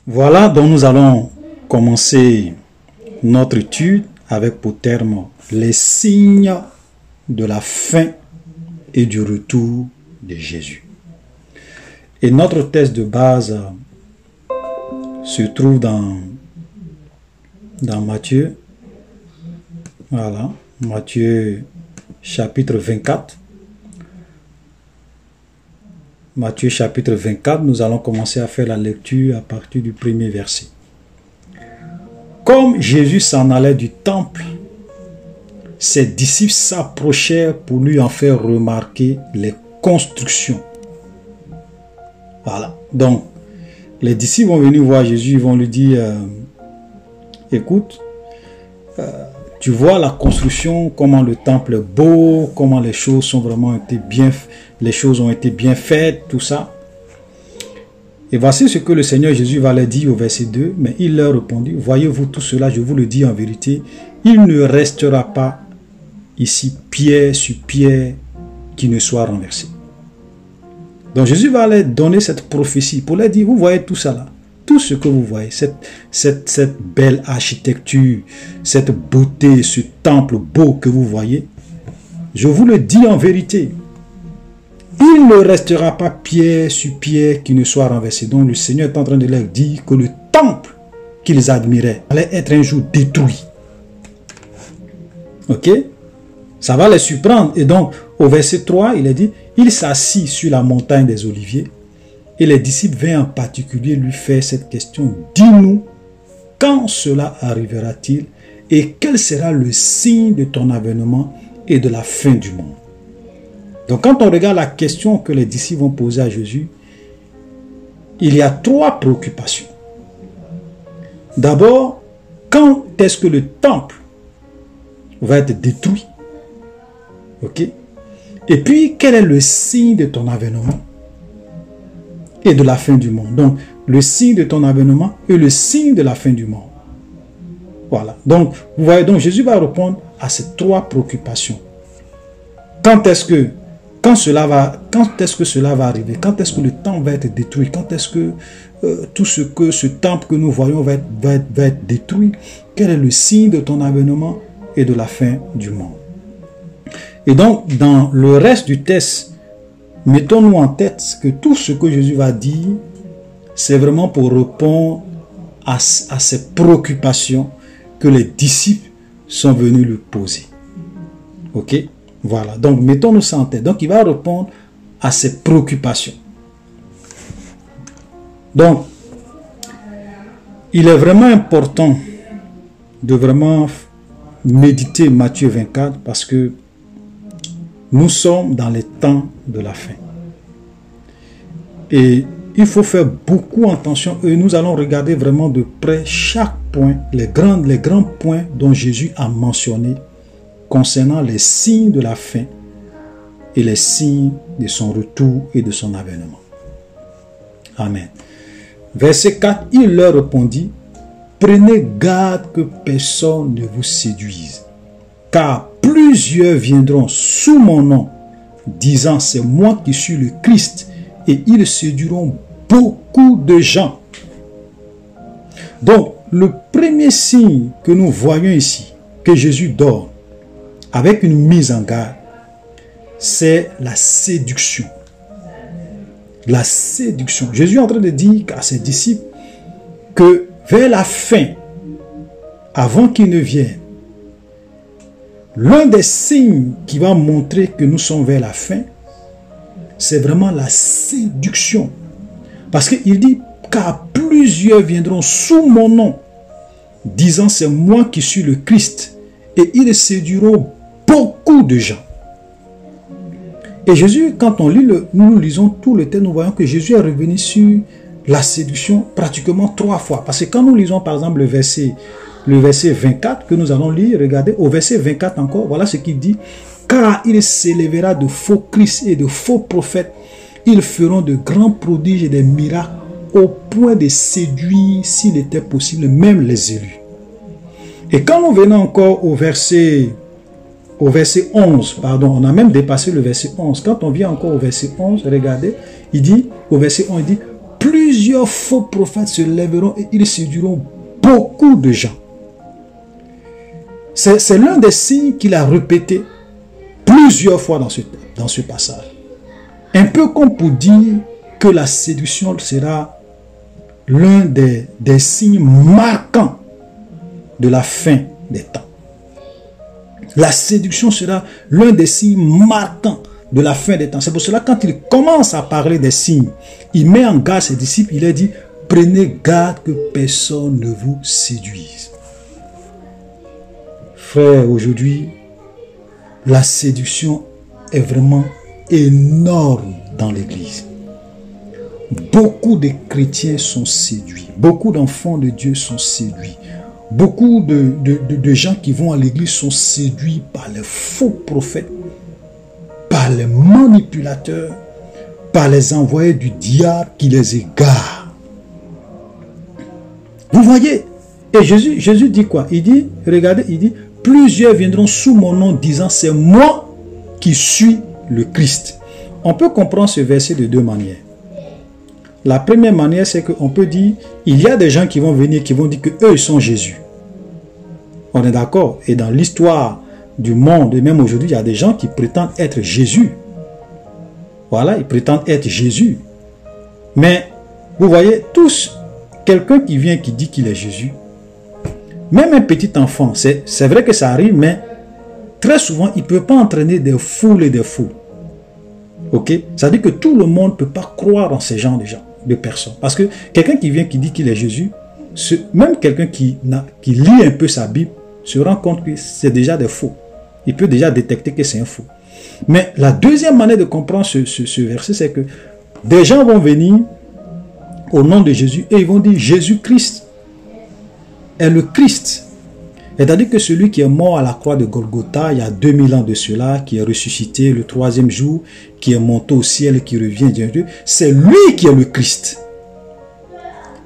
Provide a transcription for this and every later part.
Voilà, donc nous allons commencer notre étude avec pour terme les signes de la fin et du retour de Jésus. Et notre texte de base se trouve dans Matthieu. Voilà, Matthieu chapitre 24. Matthieu chapitre 24, nous allons commencer à faire la lecture à partir du premier verset. Comme Jésus s'en allait du temple, ses disciples s'approchèrent pour lui en faire remarquer les constructions. Voilà. Donc, les disciples vont venir voir Jésus, ils vont lui dire, écoute, tu vois la construction, comment le temple est beau, comment les choses sont vraiment été bien, les choses ont été bien faites, tout ça. Et voici ce que le Seigneur Jésus va leur dire au verset 2. Mais il leur répondit, voyez-vous tout cela, je vous le dis en vérité, il ne restera pas ici pierre sur pierre qui ne soit renversé. Donc Jésus va leur donner cette prophétie pour leur dire, vous voyez tout ça là, tout ce que vous voyez, cette belle architecture, cette beauté, ce temple beau que vous voyez, je vous le dis en vérité, il ne restera pas pierre sur pierre qui ne soit renversé. Donc le Seigneur est en train de leur dire que le temple qu'ils admiraient allait être un jour détruit. Ok? Ça va les surprendre. Et donc au verset 3, il a dit, il s'assit sur la montagne des Oliviers. Et les disciples vinrent en particulier lui faire cette question. Dis-nous, quand cela arrivera-t-il et quel sera le signe de ton avènement et de la fin du monde? Donc quand on regarde la question que les disciples vont poser à Jésus, il y a trois préoccupations. D'abord, quand est-ce que le temple va être détruit? Ok? Et puis, quel est le signe de ton avènement et de la fin du monde? Donc, le signe de ton avènement et le signe de la fin du monde. Voilà. Donc, vous voyez, donc Jésus va répondre à ces trois préoccupations. Quand est-ce que cela va arriver? Quand est-ce que le temple va être détruit? Quand est-ce que tout ce temple que nous voyons va être détruit? Quel est le signe de ton avènement et de la fin du monde? Et donc, dans le reste du texte, mettons-nous en tête que tout ce que Jésus va dire, c'est vraiment pour répondre à ces préoccupations que les disciples sont venus lui poser. Ok? Voilà. Donc, mettons-nous ça en tête. Donc, il va répondre à ces préoccupations. Donc, il est vraiment important de vraiment méditer Matthieu 24 parce que nous sommes dans les temps de la fin. Et il faut faire beaucoup attention et nous allons regarder vraiment de près chaque point, les grands points dont Jésus a mentionné concernant les signes de la fin et les signes de son retour et de son avènement. Amen. Verset 4, il leur répondit, prenez garde que personne ne vous séduise, car plusieurs viendront sous mon nom, disant c'est moi qui suis le Christ, et ils séduiront beaucoup de gens. Donc, le premier signe que nous voyons ici, que Jésus donne, avec une mise en garde, c'est la séduction. La séduction. Jésus est en train de dire à ses disciples que vers la fin, avant qu'il ne vienne, l'un des signes qui va montrer que nous sommes vers la fin, c'est vraiment la séduction. Parce qu'il dit, car plusieurs viendront sous mon nom, disant c'est moi qui suis le Christ, et ils séduiront beaucoup de gens. Et Jésus, quand on lit nous lisons tout le texte, nous voyons que Jésus est revenu sur la séduction pratiquement 3 fois. Parce que quand nous lisons par exemple le verset 24 que nous allons lire, regardez, au verset 24 encore, voilà ce qu'il dit. Car il s'élèvera de faux Christ et de faux prophètes. Ils feront de grands prodiges et des miracles au point de séduire, s'il était possible, même les élus. Et quand nous venons encore au verset 11, pardon, on a même dépassé le verset 11. Quand on vient encore au verset 11, regardez, il dit, au verset 11, il dit, plusieurs faux prophètes se lèveront et ils séduiront beaucoup de gens. C'est l'un des signes qu'il a répété plusieurs fois dans ce passage. Un peu comme pour dire que la séduction sera l'un des signes marquants de la fin des temps. La séduction sera l'un des signes marquants de la fin des temps. C'est pour cela quand il commence à parler des signes, il met en garde ses disciples, il a dit, prenez garde que personne ne vous séduise. Frère, aujourd'hui, la séduction est vraiment énorme dans l'église. Beaucoup de chrétiens sont séduits. Beaucoup d'enfants de Dieu sont séduits. Beaucoup de gens qui vont à l'église sont séduits par les faux prophètes, par les manipulateurs, par les envoyés du diable qui les égarent. Vous voyez? Et Jésus dit quoi? Il dit, regardez, il dit, plusieurs viendront sous mon nom disant, c'est moi qui suis le Christ. On peut comprendre ce verset de deux manières. La première manière, c'est qu'on peut dire, il y a des gens qui vont venir, qui vont dire qu'eux, ils sont Jésus. On est d'accord? Et dans l'histoire du monde, et même aujourd'hui, il y a des gens qui prétendent être Jésus. Voilà, ils prétendent être Jésus. Mais, vous voyez, tous, quelqu'un qui vient, qui dit qu'il est Jésus, même un petit enfant, c'est vrai que ça arrive, mais très souvent, il ne peut pas entraîner des foules et des foules. Ok? Ça veut dire que tout le monde ne peut pas croire en ces gens de personnes. Parce que quelqu'un qui vient, qui dit qu'il est Jésus, même quelqu'un qui lit un peu sa Bible, se rend compte que c'est déjà des faux. Il peut déjà détecter que c'est un faux. Mais la deuxième manière de comprendre ce verset, c'est que des gens vont venir au nom de Jésus et ils vont dire Jésus-Christ est le Christ. C'est-à-dire que celui qui est mort à la croix de Golgotha il y a 2000 ans de cela, qui est ressuscité le troisième jour, qui est monté au ciel et qui revient de Dieu, c'est lui qui est le Christ.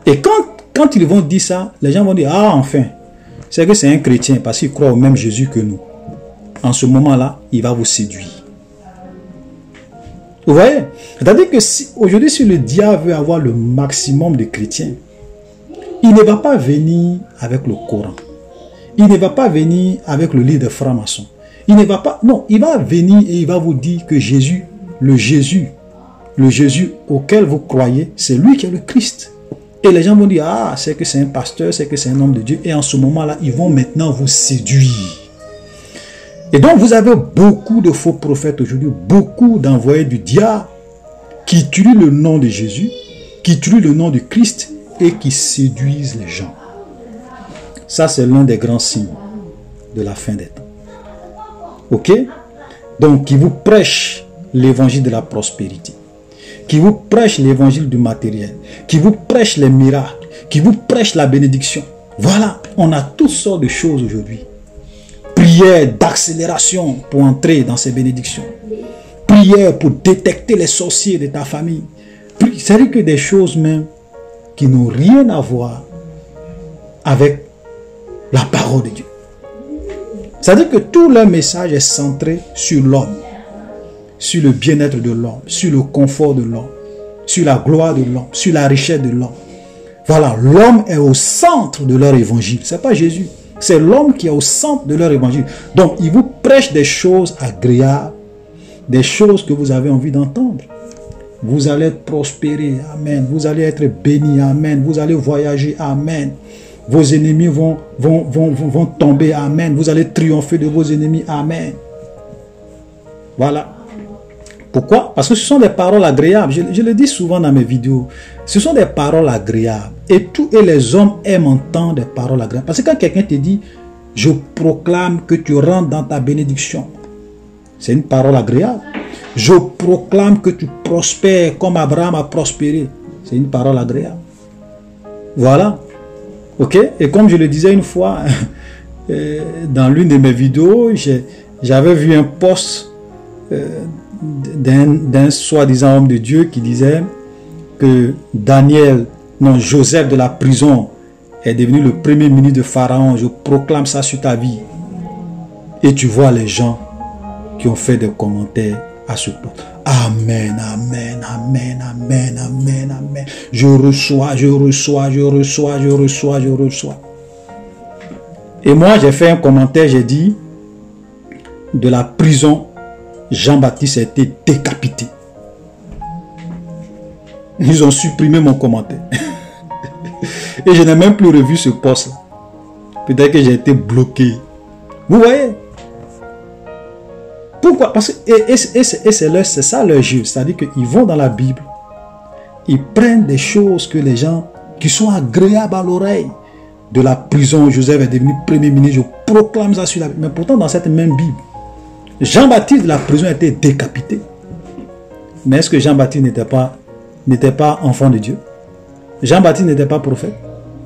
Et quand ils vont dire ça, les gens vont dire, ah enfin, c'est que c'est un chrétien parce qu'il croit au même Jésus que nous. En ce moment-là, il va vous séduire. Vous voyez? C'est-à-dire que aujourd'hui, si le diable veut avoir le maximum de chrétiens, il ne va pas venir avec le Coran. Il ne va pas venir avec le livre des francs-maçons. Il ne va pas... Non, il va venir et il va vous dire que Jésus, le Jésus auquel vous croyez, c'est lui qui est le Christ. Et les gens vont dire, ah, c'est que c'est un pasteur, c'est que c'est un homme de Dieu. Et en ce moment-là, ils vont maintenant vous séduire. Et donc, vous avez beaucoup de faux prophètes aujourd'hui, beaucoup d'envoyés du diable qui tuent le nom de Jésus, qui tuent le nom de Christ et qui séduisent les gens. Ça, c'est l'un des grands signes de la fin des temps. Ok? Donc, qui vous prêche l'évangile de la prospérité, qui vous prêche l'évangile du matériel, qui vous prêche les miracles, qui vous prêche la bénédiction. Voilà, on a toutes sortes de choses aujourd'hui. Prière d'accélération pour entrer dans ces bénédictions. Prière pour détecter les sorciers de ta famille. C'est-à-dire que des choses même qui n'ont rien à voir avec la parole de Dieu. C'est-à-dire que tout leur message est centré sur l'homme, sur le bien-être de l'homme, sur le confort de l'homme, sur la gloire de l'homme, sur la richesse de l'homme. Voilà, l'homme est au centre de leur évangile. Ce n'est pas Jésus. C'est l'homme qui est au centre de leur évangile. Donc, ils vous prêchent des choses agréables, des choses que vous avez envie d'entendre. Vous allez être prospérés, amen. Vous allez être bénis, amen. Vous allez voyager, amen. Vos ennemis vont tomber, amen. Vous allez triompher de vos ennemis, amen. Voilà. Pourquoi? Parce que ce sont des paroles agréables. Je le dis souvent dans mes vidéos. Ce sont des paroles agréables. Et les hommes aiment entendre des paroles agréables. Parce que quand quelqu'un te dit, je proclame que tu rentres dans ta bénédiction, c'est une parole agréable. Je proclame que tu prospères comme Abraham a prospéré. C'est une parole agréable. Voilà. Ok? Et comme je le disais une fois, dans l'une de mes vidéos, j'avais vu un post d'un soi-disant homme de Dieu qui disait que Joseph de la prison est devenu le premier ministre de Pharaon. Je proclame ça sur ta vie. Et tu vois les gens qui ont fait des commentaires à ce poste. Amen, amen, amen, amen, amen, amen. Je reçois, je reçois, je reçois, je reçois, je reçois. Et moi, j'ai fait un commentaire, j'ai dit, de la prison, Jean-Baptiste a été décapité. Ils ont supprimé mon commentaire. Et je n'ai même plus revu ce post. Peut-être que j'ai été bloqué. Vous voyez? Pourquoi? Parce que c'est ça leur jeu. C'est-à-dire qu'ils vont dans la Bible. Ils prennent des choses que les gens qui sont agréables à l'oreille. De la prison, Joseph est devenu premier ministre. Je proclame ça sur la Bible. Mais pourtant, dans cette même Bible, Jean-Baptiste de la prison a été décapité. Mais est-ce que Jean-Baptiste n'était pas enfant de Dieu? Jean-Baptiste n'était pas prophète.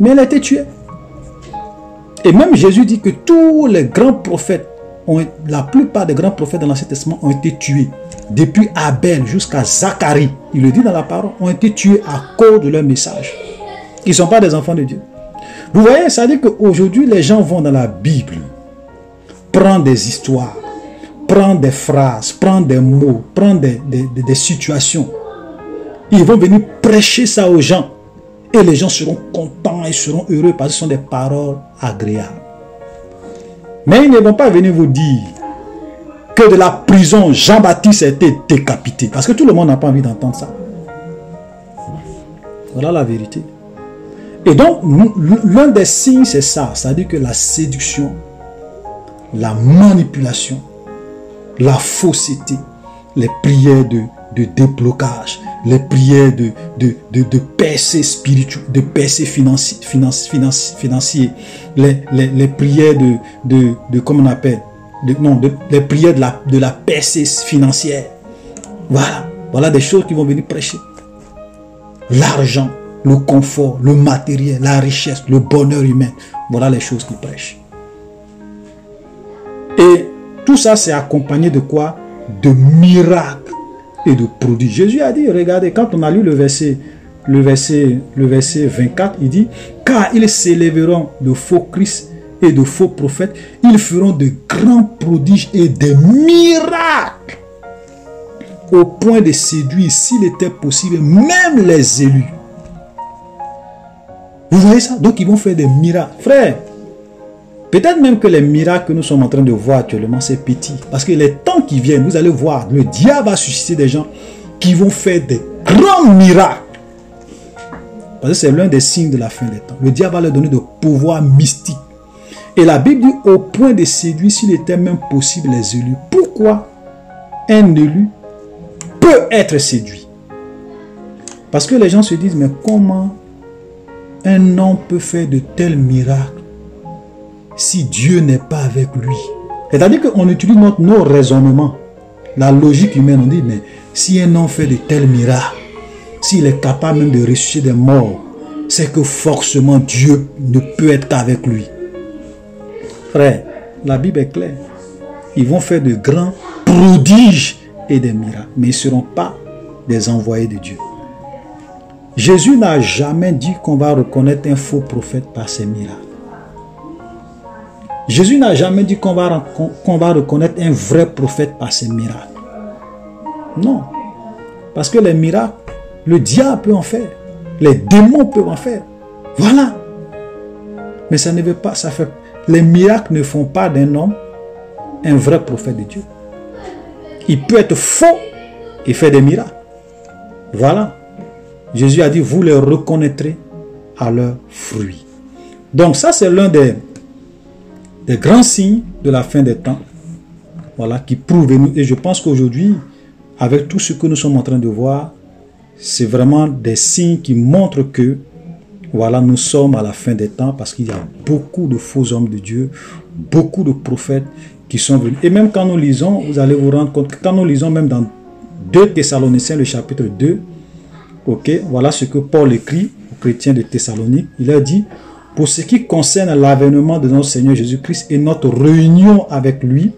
Mais il a été tué. Et même Jésus dit que tous les grands prophètes, la plupart des grands prophètes de l'Ancien Testament ont été tués. Depuis Abel jusqu'à Zacharie, il le dit dans la parole, ont été tués à cause de leur message. Ils ne sont pas des enfants de Dieu. Vous voyez, ça veut dire qu'aujourd'hui, les gens vont dans la Bible, prendre des histoires, prendre des phrases, prendre des mots, prendre des situations. Ils vont venir prêcher ça aux gens. Et les gens seront contents et seront heureux parce que ce sont des paroles agréables. Mais ils ne vont pas venir vous dire que de la prison, Jean-Baptiste a été décapité. Parce que tout le monde n'a pas envie d'entendre ça. Voilà la vérité. Et donc, l'un des signes, c'est ça. C'est-à-dire que la séduction, la manipulation, la fausseté, les prières de déblocage, les prières de percées spirituelles, de percées financiers, les prières comment on appelle, les prières de la percée financière. Voilà des choses qui vont venir prêcher. L'argent, le confort, le matériel, la richesse, le bonheur humain. Voilà les choses qu'ils prêchent. Et tout ça, c'est accompagné de quoi? De miracles et de prodiges. Jésus a dit, regardez, quand on a lu le verset 24, il dit, car ils s'élèveront de faux Christ et de faux prophètes, ils feront de grands prodiges et des miracles, au point de séduire, s'il était possible, même les élus. Vous voyez ça? Donc ils vont faire des miracles. Frère, peut-être même que les miracles que nous sommes en train de voir actuellement, c'est petit. Parce que les temps qui viennent, vous allez voir, le diable va susciter des gens qui vont faire des grands miracles. Parce que c'est l'un des signes de la fin des temps. Le diable va leur donner de pouvoirs mystiques. Et la Bible dit au point de séduire, s'il était même possible, les élus. Pourquoi un élu peut être séduit? Parce que les gens se disent, mais comment un homme peut faire de tels miracles si Dieu n'est pas avec lui? C'est-à-dire qu'on utilise nos raisonnements, la logique humaine. On dit, mais si un homme fait de tels miracles, s'il est capable même de ressusciter des morts, c'est que forcément Dieu ne peut être qu'avec lui. Frère, la Bible est claire. Ils vont faire de grands prodiges et des miracles, mais ils ne seront pas des envoyés de Dieu. Jésus n'a jamais dit qu'on va reconnaître un faux prophète par ses miracles. Jésus n'a jamais dit qu'on va reconnaître un vrai prophète par ses miracles. Non. Parce que les miracles, le diable peut en faire. Les démons peuvent en faire. Voilà. Mais ça ne veut pas, ça fait... Les miracles ne font pas d'un homme un vrai prophète de Dieu. Il peut être faux et faire des miracles. Voilà. Jésus a dit, vous les reconnaîtrez à leurs fruits. Donc ça, c'est l'un des grands signes de la fin des temps. Voilà, qui prouvent, et je pense qu'aujourd'hui, avec tout ce que nous sommes en train de voir, c'est vraiment des signes qui montrent que, voilà, nous sommes à la fin des temps, parce qu'il y a beaucoup de faux hommes de Dieu, beaucoup de prophètes qui sont venus. Et même quand nous lisons, vous allez vous rendre compte que quand nous lisons même dans 2 Thessaloniciens, le chapitre 2, ok, voilà ce que Paul écrit aux chrétiens de Thessalonique. Il a dit, pour ce qui concerne l'avènement de notre Seigneur Jésus-Christ et notre réunion avec lui,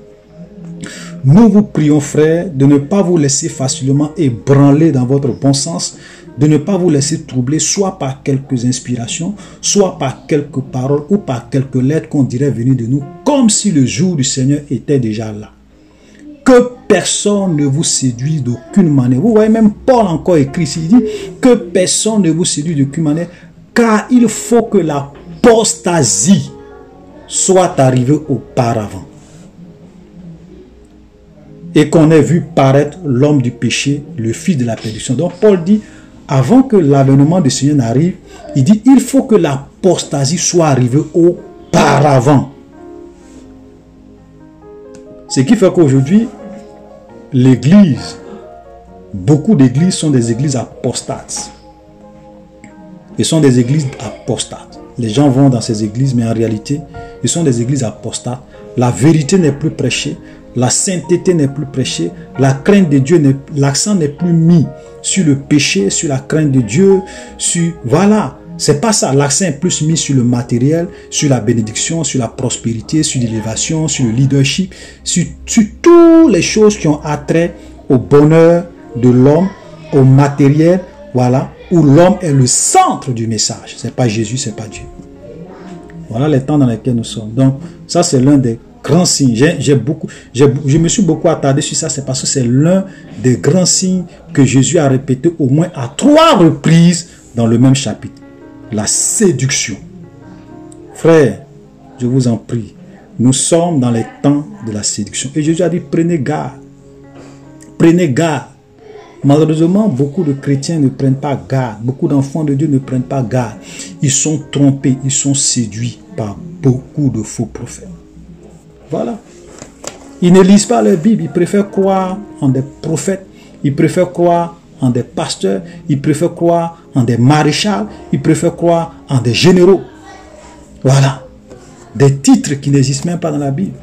nous vous prions, frères, de ne pas vous laisser facilement ébranler dans votre bon sens, de ne pas vous laisser troubler, soit par quelques inspirations, soit par quelques paroles ou par quelques lettres qu'on dirait venir de nous, comme si le jour du Seigneur était déjà là. que personne ne vous séduise d'aucune manière. Vous voyez, même Paul encore écrit ici, il dit que personne ne vous séduise d'aucune manière, car il faut que l'apostasie soit arrivée auparavant. Et qu'on ait vu paraître l'homme du péché, le fils de la perdition. Donc Paul dit, avant que l'avènement du Seigneur n'arrive, il dit, il faut que l'apostasie soit arrivée auparavant. Ce qui fait qu'aujourd'hui, l'église, beaucoup d'églises sont des églises apostates. Ils sont des églises apostates. Les gens vont dans ces églises, mais en réalité, ils sont des églises apostates. La vérité n'est plus prêchée, la sainteté n'est plus prêchée, la crainte de Dieu, l'accent n'est plus mis sur le péché, sur la crainte de Dieu, sur... Voilà, c'est pas ça. L'accent est plus mis sur le matériel, sur la bénédiction, sur la prospérité, sur l'élévation, sur le leadership, sur toutes les choses qui ont attrait au bonheur de l'homme, au matériel, voilà, où l'homme est le centre du message. C'est pas Jésus, c'est pas Dieu. Voilà les temps dans lesquels nous sommes. Donc, ça c'est l'un des grands signes. Je me suis beaucoup attardé sur ça, c'est parce que c'est l'un des grands signes que Jésus a répété au moins à 3 reprises dans le même chapitre. La séduction. Frère, je vous en prie, nous sommes dans les temps de la séduction. Et Jésus a dit, prenez garde. Prenez garde. Malheureusement, beaucoup de chrétiens ne prennent pas garde. Beaucoup d'enfants de Dieu ne prennent pas garde. Ils sont trompés, ils sont séduits par beaucoup de faux prophètes. Voilà. Ils ne lisent pas leur Bible. Ils préfèrent croire en des prophètes. Ils préfèrent croire en des pasteurs. Ils préfèrent croire en des maréchals. Ils préfèrent croire en des généraux. Voilà. Des titres qui n'existent même pas dans la Bible.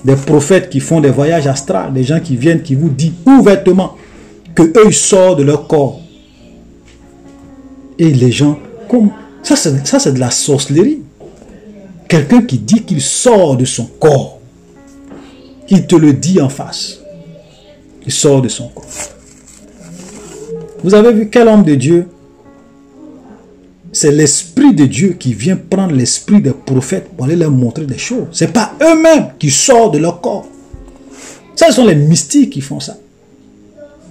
Des prophètes qui font des voyages astrales. Des gens qui viennent, qui vous disent ouvertement que eux ils sortent de leur corps. Et les gens, comme ça c'est de la sorcellerie. Quelqu'un qui dit qu'il sort de son corps, il te le dit en face. Il sort de son corps. Vous avez vu quel homme de Dieu? C'est l'esprit de Dieu qui vient prendre l'esprit des prophètes pour aller leur montrer des choses. Ce n'est pas eux-mêmes qui sortent de leur corps. Ça, ce sont les mystiques qui font ça.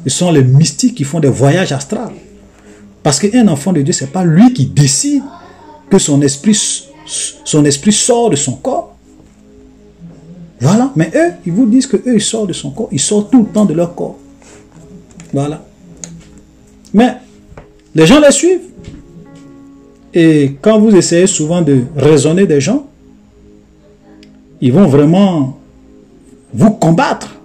Ce sont les mystiques qui font des voyages astrales. Parce qu'un enfant de Dieu, ce n'est pas lui qui décide que son esprit sort de son corps. Voilà. Mais eux, ils vous disent qu'eux, ils sortent de son corps. Ils sortent tout le temps de leur corps. Voilà. Mais les gens les suivent. Et quand vous essayez souvent de raisonner des gens, ils vont vraiment vous combattre.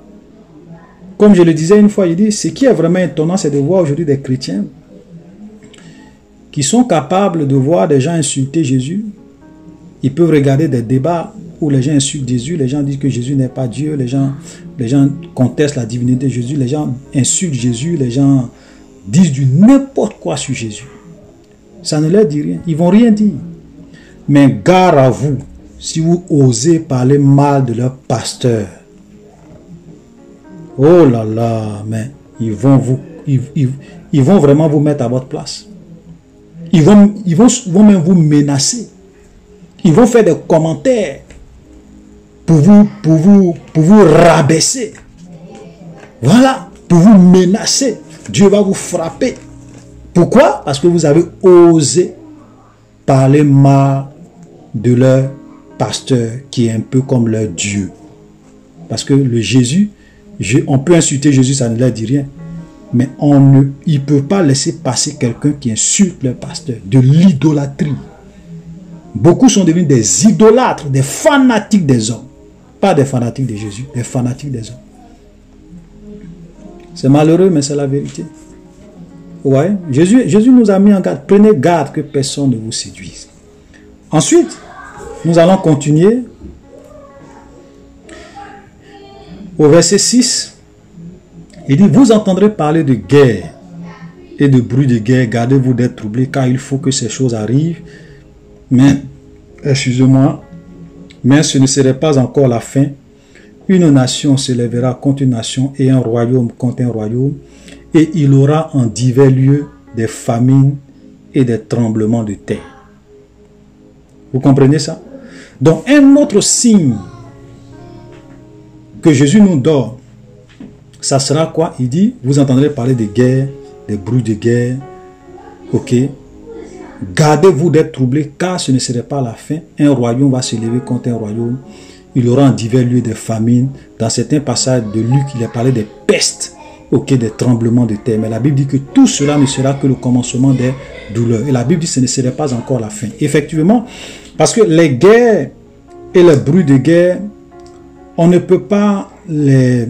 Comme je le disais une fois, il dit, ce qui est vraiment étonnant, c'est de voir aujourd'hui des chrétiens qui sont capables de voir des gens insulter Jésus. Ils peuvent regarder des débats où les gens insultent Jésus, les gens disent que Jésus n'est pas Dieu, les gens contestent la divinité de Jésus, les gens insultent Jésus, les gens disent du n'importe quoi sur Jésus. Ça ne leur dit rien, ils ne vont rien dire. Mais gare à vous, si vous osez parler mal de leur pasteur, oh là là, mais ils vont vraiment vous mettre à votre place. Ils vont même vous menacer. Ils vont faire des commentaires pour vous rabaisser. Voilà, pour vous menacer. Dieu va vous frapper. Pourquoi? Parce que vous avez osé parler mal de leur pasteur qui est un peu comme leur Dieu. Parce que le Jésus, on peut insulter Jésus, ça ne leur dit rien. Mais il ne peut pas laisser passer quelqu'un qui insulte leur pasteur. De l'idolâtrie. Beaucoup sont devenus des idolâtres, des fanatiques des hommes. Pas des fanatiques de Jésus, des fanatiques des hommes. C'est malheureux, mais c'est la vérité. Ouais. Jésus nous a mis en garde. Prenez garde que personne ne vous séduise. Ensuite, nous allons continuer au verset 6. Il dit, vous entendrez parler de guerre et de bruit de guerre. Gardez-vous d'être troublés, car il faut que ces choses arrivent. Mais, excusez-moi, mais ce ne serait pas encore la fin. Une nation se lèvera contre une nation et un royaume contre un royaume. Et il aura en divers lieux des famines et des tremblements de terre. Vous comprenez ça? Donc, un autre signe que Jésus nous donne ça sera quoi? Il dit, vous entendrez parler de guerre, des bruits de guerre. Ok. Gardez-vous d'être troublés, car ce ne serait pas la fin. Un royaume va se lever contre un royaume. Il y aura en divers lieux des famines. Dans certains passages de Luc, il est parlé des pestes, ok, des tremblements de terre. Mais la Bible dit que tout cela ne sera que le commencement des douleurs. Et la Bible dit que ce ne serait pas encore la fin. Effectivement, parce que les guerres et les bruits de guerre, on ne peut pas les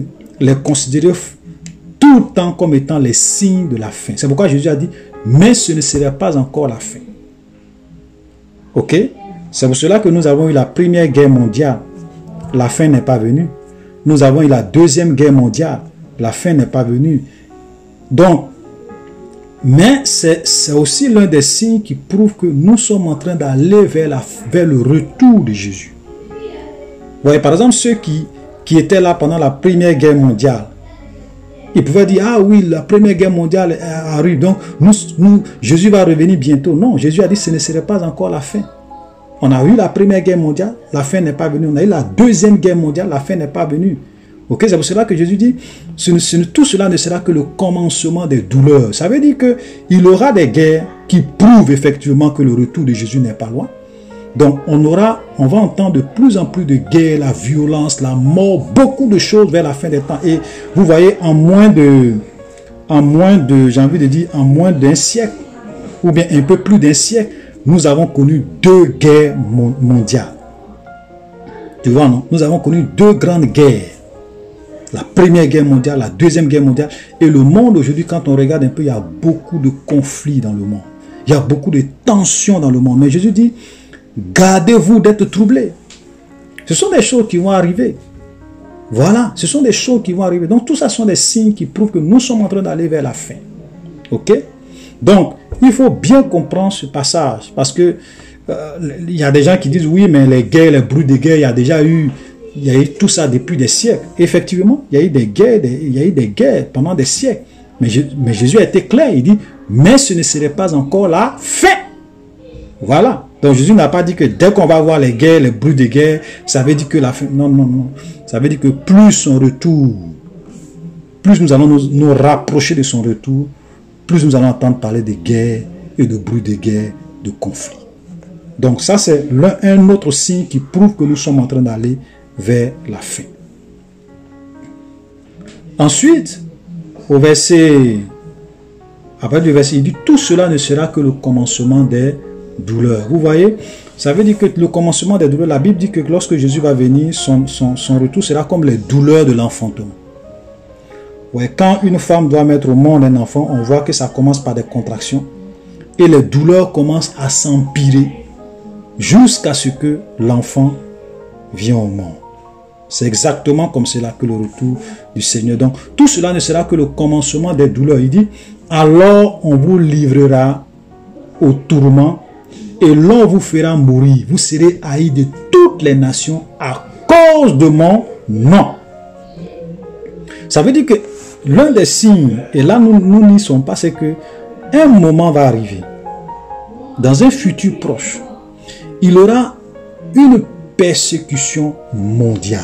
considérer tout le temps comme étant les signes de la fin. C'est pourquoi Jésus a dit, mais ce ne serait pas encore la fin. Ok? C'est pour cela que nous avons eu la première guerre mondiale. La fin n'est pas venue. Nous avons eu la deuxième guerre mondiale. La fin n'est pas venue. Donc, mais c'est aussi l'un des signes qui prouve que nous sommes en train d'aller vers le retour de Jésus. Vous voyez, par exemple, ceux qui étaient là pendant la première guerre mondiale, ils pouvaient dire, ah oui, la première guerre mondiale arrive, donc Jésus va revenir bientôt. Non, Jésus a dit, ce ne serait pas encore la fin. On a eu la première guerre mondiale, la fin n'est pas venue. On a eu la deuxième guerre mondiale, la fin n'est pas venue. Ok, c'est pour cela que Jésus dit, tout cela ne sera que le commencement des douleurs. Ça veut dire qu'il y aura des guerres qui prouvent effectivement que le retour de Jésus n'est pas loin. Donc on va entendre de plus en plus de guerres, la violence, la mort, beaucoup de choses vers la fin des temps. Et vous voyez, en moins j'ai envie de dire, en moins d'un siècle, ou bien un peu plus d'un siècle, nous avons connu 2 guerres mondiales. Tu vois, non? Nous avons connu 2 grandes guerres. La première guerre mondiale, la deuxième guerre mondiale. Et le monde aujourd'hui, quand on regarde un peu, il y a beaucoup de conflits dans le monde. Il y a beaucoup de tensions dans le monde. Mais Jésus dit, gardez-vous d'être troublés. Ce sont des choses qui vont arriver. Voilà, ce sont des choses qui vont arriver. Donc tout ça sont des signes qui prouvent que nous sommes en train d'aller vers la fin. Ok? Donc, il faut bien comprendre ce passage. Parce que il y a des gens qui disent, oui, mais les guerres, les bruits de guerre, il y a eu tout ça depuis des siècles. Effectivement, il y a eu des guerres, pendant des siècles. Mais Jésus a été clair, il dit, mais ce ne serait pas encore la fin. Voilà. Donc Jésus n'a pas dit que dès qu'on va voir les guerres, les bruits de guerre, ça veut dire que la fin. Non, non, non. Ça veut dire que plus son retour, plus nous allons nous rapprocher de son retour, plus nous allons entendre parler de guerre et de bruits de guerre, de conflits. Donc ça, c'est un autre signe qui prouve que nous sommes en train d'aller vers la fin. Ensuite, après le verset, il dit, tout cela ne sera que le commencement des douleurs. Vous voyez, ça veut dire que le commencement des douleurs, la Bible dit que lorsque Jésus va venir, son retour sera comme les douleurs de l'enfantement. Ouais, quand une femme doit mettre au monde un enfant, on voit que ça commence par des contractions et les douleurs commencent à s'empirer jusqu'à ce que l'enfant vienne au monde. C'est exactement comme cela que le retour du Seigneur. Donc, tout cela ne sera que le commencement des douleurs. Il dit, alors on vous livrera au tourment et l'on vous fera mourir. Vous serez haïs de toutes les nations à cause de mon nom. Ça veut dire que l'un des signes, et là nous n'y sommes pas, c'est que un moment va arriver. Dans un futur proche, il y aura une persécution mondiale.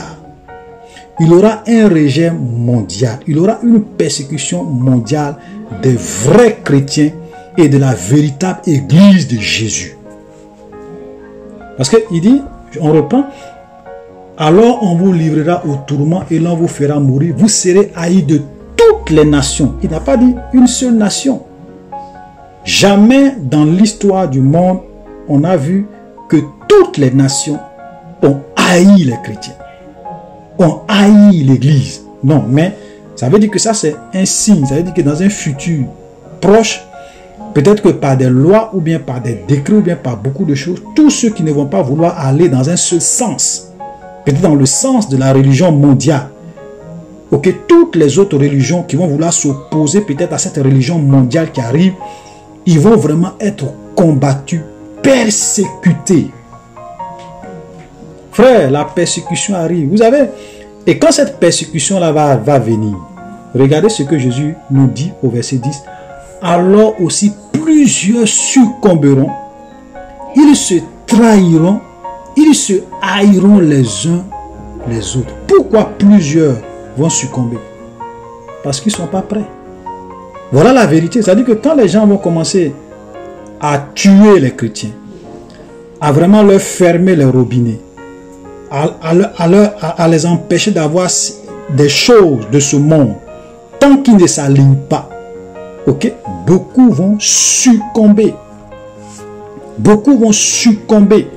Il y aura un rejet mondial. Il y aura une persécution mondiale des vrais chrétiens et de la véritable église de Jésus. Parce qu'il dit, on reprend, alors on vous livrera au tourment et l'on vous fera mourir. Vous serez haïs de toutes les nations. Il n'a pas dit une seule nation. Jamais dans l'histoire du monde, on a vu que toutes les nations ont haï les chrétiens, ont haï l'église. Non, mais ça veut dire que ça c'est un signe. Ça veut dire que dans un futur proche, peut-être que par des lois ou bien par des décrets ou bien par beaucoup de choses, tous ceux qui ne vont pas vouloir aller dans un seul sens, peut-être dans le sens de la religion mondiale, ok, toutes les autres religions qui vont vouloir s'opposer peut-être à cette religion mondiale qui arrive, ils vont vraiment être combattus, persécutés. Frère, la persécution arrive. Vous savez, et quand cette persécution-là va venir, regardez ce que Jésus nous dit au verset 10. Alors aussi plusieurs succomberont, ils se trahiront, ils se haïront les uns les autres. Pourquoi plusieurs vont succomber? Parce qu'ils ne sont pas prêts. Voilà la vérité. C'est-à-dire que quand les gens vont commencer à tuer les chrétiens, à vraiment leur fermer les robinets, à les empêcher d'avoir des choses de ce monde, tant qu'ils ne s'alignent pas, ok, beaucoup vont succomber. Beaucoup vont succomber.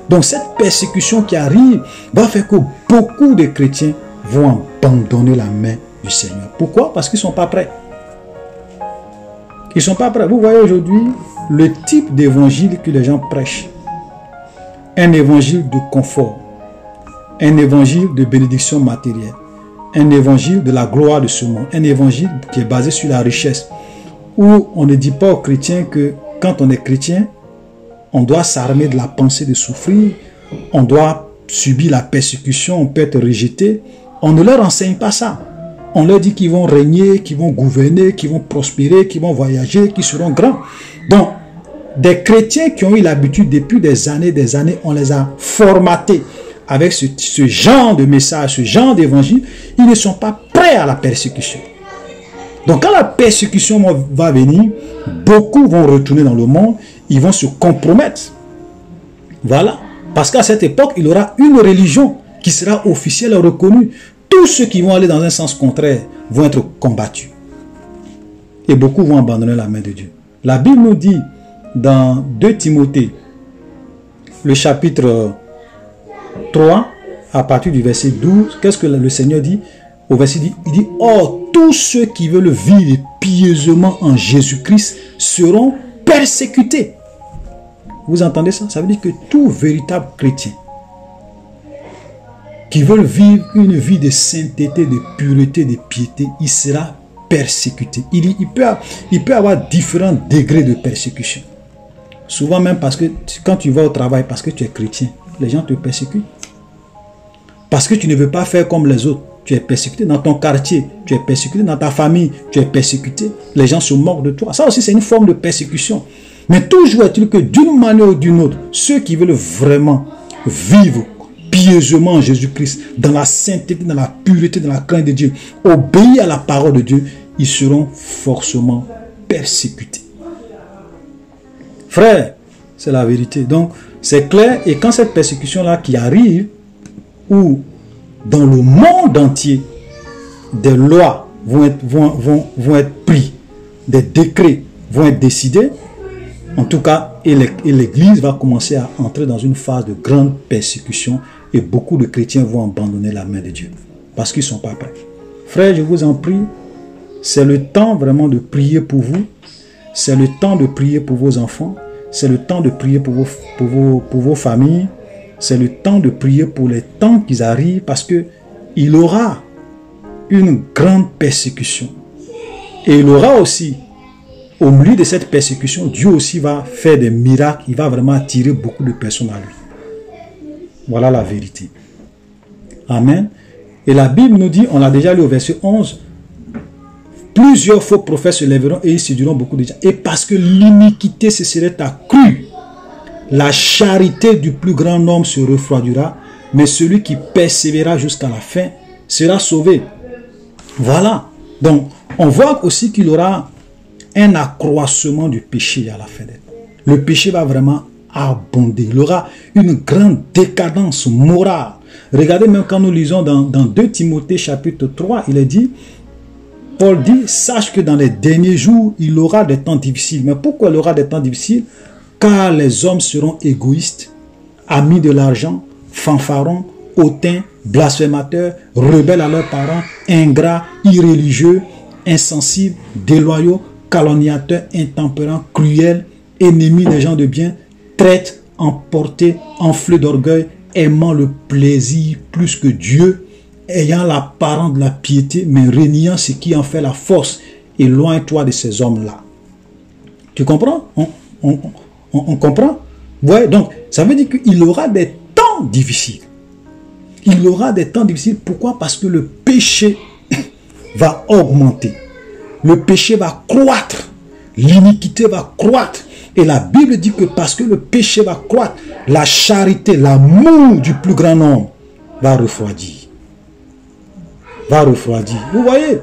Donc cette persécution qui arrive va faire que beaucoup de chrétiens vont abandonner la main du Seigneur. Pourquoi? Parce qu'ils ne sont pas prêts. Ils ne sont pas prêts. Vous voyez aujourd'hui le type d'évangile que les gens prêchent. Un évangile de confort. Un évangile de bénédiction matérielle. Un évangile de la gloire de ce monde. Un évangile qui est basé sur la richesse. Où on ne dit pas aux chrétiens que quand on est chrétien, on doit s'armer de la pensée de souffrir. On doit subir la persécution. On peut être rejeté. On ne leur enseigne pas ça. On leur dit qu'ils vont régner, qu'ils vont gouverner, qu'ils vont prospérer, qu'ils vont voyager, qu'ils seront grands. Donc, des chrétiens qui ont eu l'habitude depuis des années, on les a formatés avec ce genre de message, ce genre d'évangile. Ils ne sont pas prêts à la persécution. Donc, quand la persécution va venir, beaucoup vont retourner dans le monde, ils vont se compromettre. Voilà. Parce qu'à cette époque, il y aura une religion qui sera officielle et reconnue. Tous ceux qui vont aller dans un sens contraire vont être combattus. Et beaucoup vont abandonner la main de Dieu. La Bible nous dit dans 2 Timothée, le chapitre 3, à partir du verset 12, qu'est-ce que le Seigneur dit? Au verset 10, il dit, « Or, tous ceux qui veulent vivre pieusement en Jésus-Christ seront persécutés. » Vous entendez ça? Ça veut dire que tout véritable chrétien qui veulent vivre une vie de sainteté, de pureté, de piété, il sera persécuté. Il peut avoir différents degrés de persécution. Souvent même parce que quand tu vas au travail, parce que tu es chrétien, les gens te persécutent. Parce que tu ne veux pas faire comme les autres, tu es persécuté. Dans ton quartier, tu es persécuté. Dans ta famille, tu es persécuté. Les gens se moquent de toi. Ça aussi, c'est une forme de persécution. Mais toujours est-il que d'une manière ou d'une autre, ceux qui veulent vraiment vivre pieusement en Jésus-Christ, dans la sainteté, dans la pureté, dans la crainte de Dieu, obéir à la parole de Dieu, ils seront forcément persécutés. Frère, c'est la vérité. Donc, c'est clair. Et quand cette persécution-là qui arrive, où dans le monde entier, des lois vont être prises, des décrets vont être décidés, en tout cas, et l'Église va commencer à entrer dans une phase de grande persécution et beaucoup de chrétiens vont abandonner la main de Dieu parce qu'ils ne sont pas prêts. Frère, je vous en prie, c'est le temps vraiment de prier pour vous, c'est le temps de prier pour vos enfants, c'est le temps de prier pour vos familles, c'est le temps de prier pour les temps qui arrivent parce qu'il y aura une grande persécution. Et il y aura aussi, au milieu de cette persécution, Dieu aussi va faire des miracles, il va vraiment attirer beaucoup de personnes à lui. Voilà la vérité. Amen. Et la Bible nous dit, on l'a déjà lu au verset 11, plusieurs faux prophètes se lèveront et ils séduiront beaucoup de gens. Et parce que l'iniquité se serait accrue, la charité du plus grand nombre se refroidira, mais celui qui persévérera jusqu'à la fin sera sauvé. Voilà. Donc, on voit aussi qu'il y aura un accroissement du péché à la fin des temps. Le péché va vraiment abonder. Il y aura une grande décadence morale. Regardez même quand nous lisons dans 2 Timothée chapitre 3, il est dit, Paul dit, sache que dans les derniers jours, il y aura des temps difficiles. Mais pourquoi il y aura des temps difficiles? Car les hommes seront égoïstes, amis de l'argent, fanfarons, hautains, blasphémateurs, rebelles à leurs parents, ingrats, irréligieux, insensibles, déloyaux, calomniateurs, intempérants, cruels, ennemis des gens de bien, traîtres, emportés, enflés d'orgueil, aimant le plaisir plus que Dieu, ayant l'apparence de la piété, mais reniant ce qui en fait la force. Éloigne-toi de ces hommes-là. Tu comprends? On comprend? Ouais, donc, ça veut dire qu'il y aura des temps difficiles. Il y aura des temps difficiles. Pourquoi? Parce que le péché va augmenter. Le péché va croître. L'iniquité va croître. Et la Bible dit que parce que le péché va croître, la charité, l'amour du plus grand nombre va refroidir. Va refroidir. Vous voyez?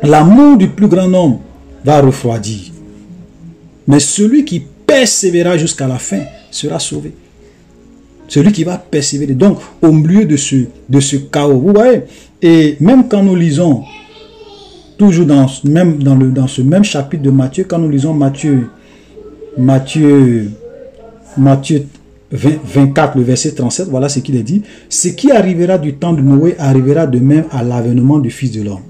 l'amour du plus grand nombre va refroidir. Mais celui qui persévérera jusqu'à la fin sera sauvé. Celui qui va persévérer. Donc, au milieu de ce chaos, vous voyez, et même quand nous lisons, toujours dans ce même chapitre de Matthieu, quand nous lisons Matthieu 24, le verset 37, voilà ce qu'il est dit. Ce qui arrivera du temps de Noé arrivera de même à l'avènement du Fils de l'homme.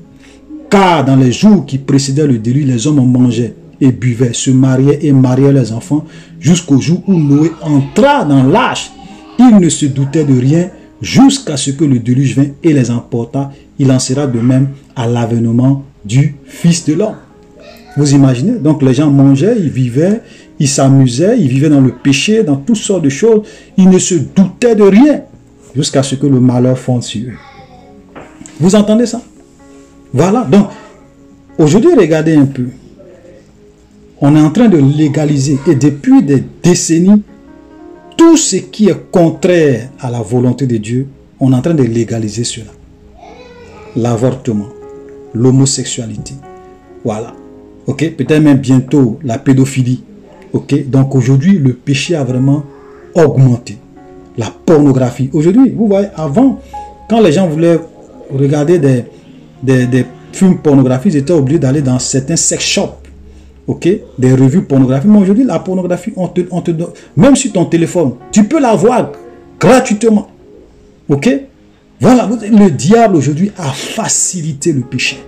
Car dans les jours qui précédaient le déluge, les hommes mangeaient et buvaient, se mariaient et mariaient leurs enfants, jusqu'au jour où Noé entra dans l'arche. Il ne se doutait de rien jusqu'à ce que le déluge vint et les emporta. Il en sera de même à l'avènement du Fils de l'homme. Vous imaginez? Donc les gens mangeaient, ils vivaient, ils s'amusaient, ils vivaient dans le péché, dans toutes sortes de choses. Ils ne se doutaient de rien jusqu'à ce que le malheur fonde sur eux. Vous entendez ça? Voilà. Donc, aujourd'hui, regardez un peu. On est en train de légaliser, et depuis des décennies, tout ce qui est contraire à la volonté de Dieu, on est en train de légaliser cela. L'avortement, l'homosexualité. Voilà. Ok, peut-être même bientôt la pédophilie. Ok, donc aujourd'hui, le péché a vraiment augmenté. La pornographie. Aujourd'hui, vous voyez, avant, quand les gens voulaient regarder des films pornographiques, ils étaient obligés d'aller dans certains sex shops. Ok, des revues pornographiques. Mais aujourd'hui, la pornographie, on te donne, même sur ton téléphone, tu peux la voir gratuitement. Ok, voilà, le diable aujourd'hui a facilité le péché.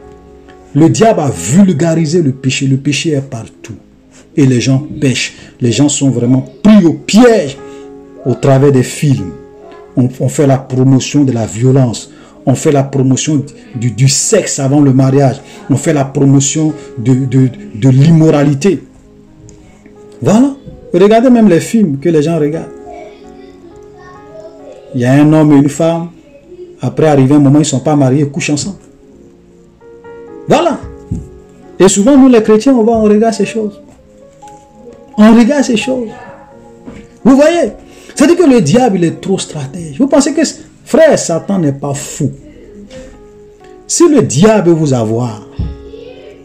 Le diable a vulgarisé le péché. Le péché est partout. Et les gens pêchent. Les gens sont vraiment pris au piège au travers des films. On fait la promotion de la violence. On fait la promotion du sexe avant le mariage. On fait la promotion de l'immoralité. Voilà. Regardez même les films que les gens regardent. Il y a un homme et une femme. Après, arrivé un moment, ils ne sont pas mariés, ils couchent ensemble. Voilà. Et souvent, nous les chrétiens, on regarde ces choses. On regarde ces choses. Vous voyez? C'est-à-dire que le diable, il est trop stratège. Vous pensez que, frère, Satan n'est pas fou. Si le diable veut vous avoir,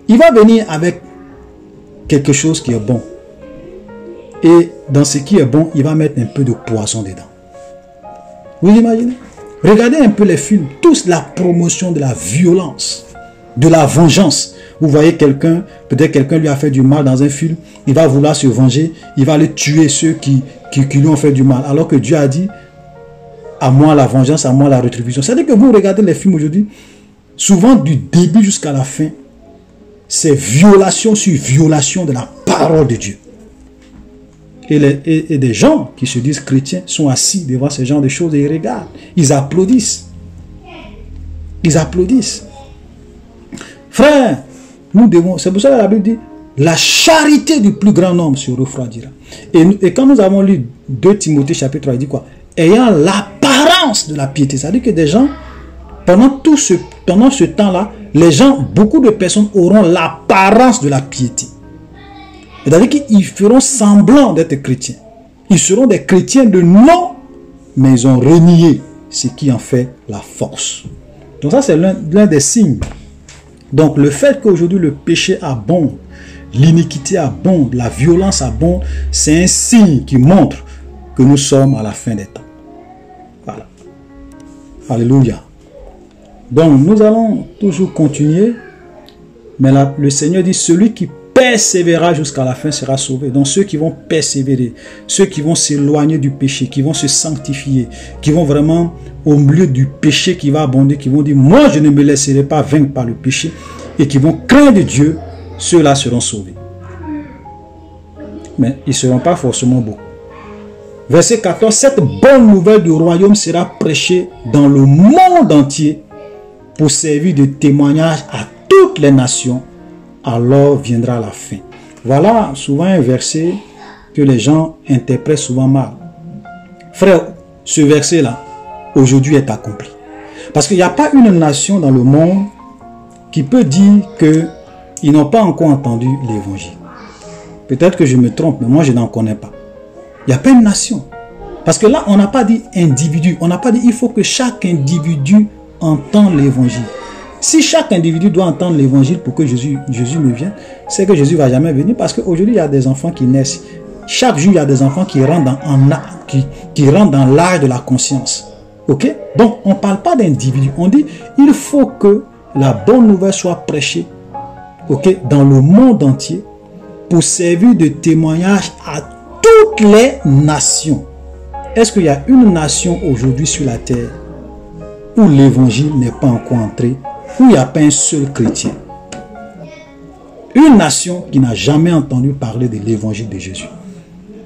il va venir avec quelque chose qui est bon. Et dans ce qui est bon, il va mettre un peu de poison dedans. Vous imaginez? Regardez un peu les films. Tous la promotion de la violence, de la vengeance. Vous voyez quelqu'un, peut-être quelqu'un lui a fait du mal dans un film, il va vouloir se venger, il va aller tuer ceux qui lui ont fait du mal. Alors que Dieu a dit, à moi la vengeance, à moi la rétribution. C'est-à-dire que vous regardez les films aujourd'hui, souvent du début jusqu'à la fin, c'est violation sur violation de la parole de Dieu. Et des gens qui se disent chrétiens sont assis devant ce genre de choses et ils regardent. Ils applaudissent. Ils applaudissent. Frère, nous devons, c'est pour ça que la Bible dit, la charité du plus grand nombre se refroidira. Et quand nous avons lu 2 Timothée chapitre 3, il dit quoi? Ayant l'apparence de la piété. C'est-à-dire que des gens, pendant ce temps-là, les gens, beaucoup de personnes auront l'apparence de la piété. C'est-à-dire qu'ils feront semblant d'être chrétiens. Ils seront des chrétiens de nom, mais ils ont renié ce qui en fait la force. Donc ça, c'est l'un des signes. Donc le fait qu'aujourd'hui le péché abonde, l'iniquité abonde, la violence abonde, c'est un signe qui montre que nous sommes à la fin des temps. Voilà. Alléluia. Donc nous allons toujours continuer, mais là, le Seigneur dit, celui qui persévérera jusqu'à la fin sera sauvé. Donc ceux qui vont persévérer, ceux qui vont s'éloigner du péché, qui vont se sanctifier, qui vont vraiment au milieu du péché qui va abonder, qui vont dire, moi je ne me laisserai pas vaincre par le péché, et qui vont craindre Dieu, ceux-là seront sauvés. Mais ils ne seront pas forcément beaucoup. Verset 14, cette bonne nouvelle du royaume sera prêchée dans le monde entier pour servir de témoignage à toutes les nations. Alors viendra la fin. Voilà souvent un verset que les gens interprètent souvent mal. Frère, ce verset-là, aujourd'hui est accompli. Parce qu'il n'y a pas une nation dans le monde qui peut dire qu'ils n'ont pas encore entendu l'évangile. Peut-être que je me trompe, mais moi je n'en connais pas. Il n'y a pas une nation. Parce que là, on n'a pas dit individu. On n'a pas dit il faut que chaque individu entende l'évangile. Si chaque individu doit entendre l'évangile pour que Jésus ne vienne, c'est que Jésus ne va jamais venir, parce qu'aujourd'hui, il y a des enfants qui naissent. Chaque jour, il y a des enfants qui rentrent dans l'âge de la conscience. Ok? Donc, on ne parle pas d'individus. On dit, il faut que la bonne nouvelle soit prêchée, ok, dans le monde entier, pour servir de témoignage à toutes les nations. Est-ce qu'il y a une nation aujourd'hui sur la terre où l'évangile n'est pas encore entré, où il n'y a pas un seul chrétien? Une nation qui n'a jamais entendu parler de l'évangile de Jésus.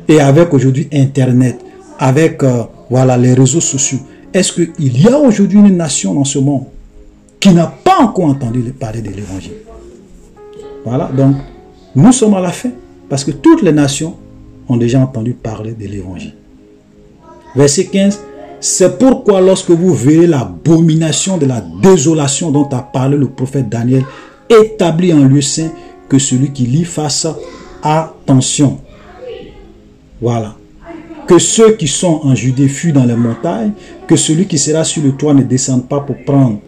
Et avec aujourd'hui Internet, avec voilà, les réseaux sociaux, est-ce qu'il y a aujourd'hui une nation dans ce monde qui n'a pas encore entendu parler de l'évangile? Voilà, donc nous sommes à la fin, parce que toutes les nations ont déjà entendu parler de l'évangile. Verset 15, c'est pourquoi lorsque vous verrez l'abomination de la désolation dont a parlé le prophète Daniel, établi en lieu saint, que celui qui lit fasse attention. Voilà. Que ceux qui sont en Judée fuient dans les montagnes, que celui qui sera sur le toit ne descende pas pour prendre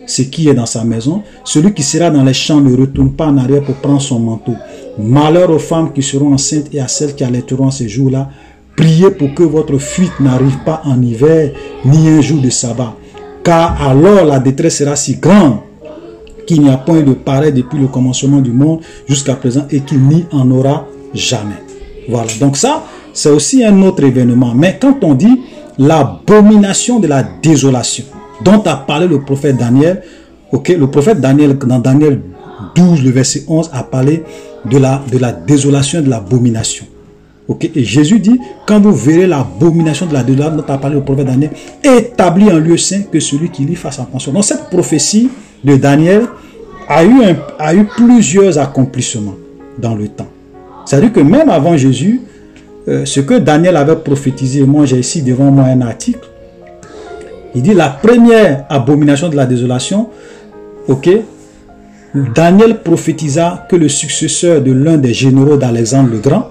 ce qui est dans sa maison, celui qui sera dans les champs ne retourne pas en arrière pour prendre son manteau. Malheur aux femmes qui seront enceintes et à celles qui allaiteront ces jours-là. Priez pour que votre fuite n'arrive pas en hiver, ni un jour de sabbat. Car alors la détresse sera si grande qu'il n'y a point de pareil depuis le commencement du monde jusqu'à présent et qu'il n'y en aura jamais. Voilà, donc ça, c'est aussi un autre événement. Mais quand on dit l'abomination de la désolation, dont a parlé le prophète Daniel, ok, le prophète Daniel, dans Daniel 12, le verset 11, a parlé de la désolation et de l'abomination. Okay. Et Jésus dit, quand vous verrez l'abomination de la désolation dont a parlé le prophète Daniel, établi en lieu saint, que celui qui lit fasse attention. Donc cette prophétie de Daniel a eu plusieurs accomplissements dans le temps. C'est-à-dire que même avant Jésus, ce que Daniel avait prophétisé, moi j'ai ici devant moi un article, il dit la première abomination de la désolation, ok, Daniel prophétisa que le successeur de l'un des généraux d'Alexandre le Grand,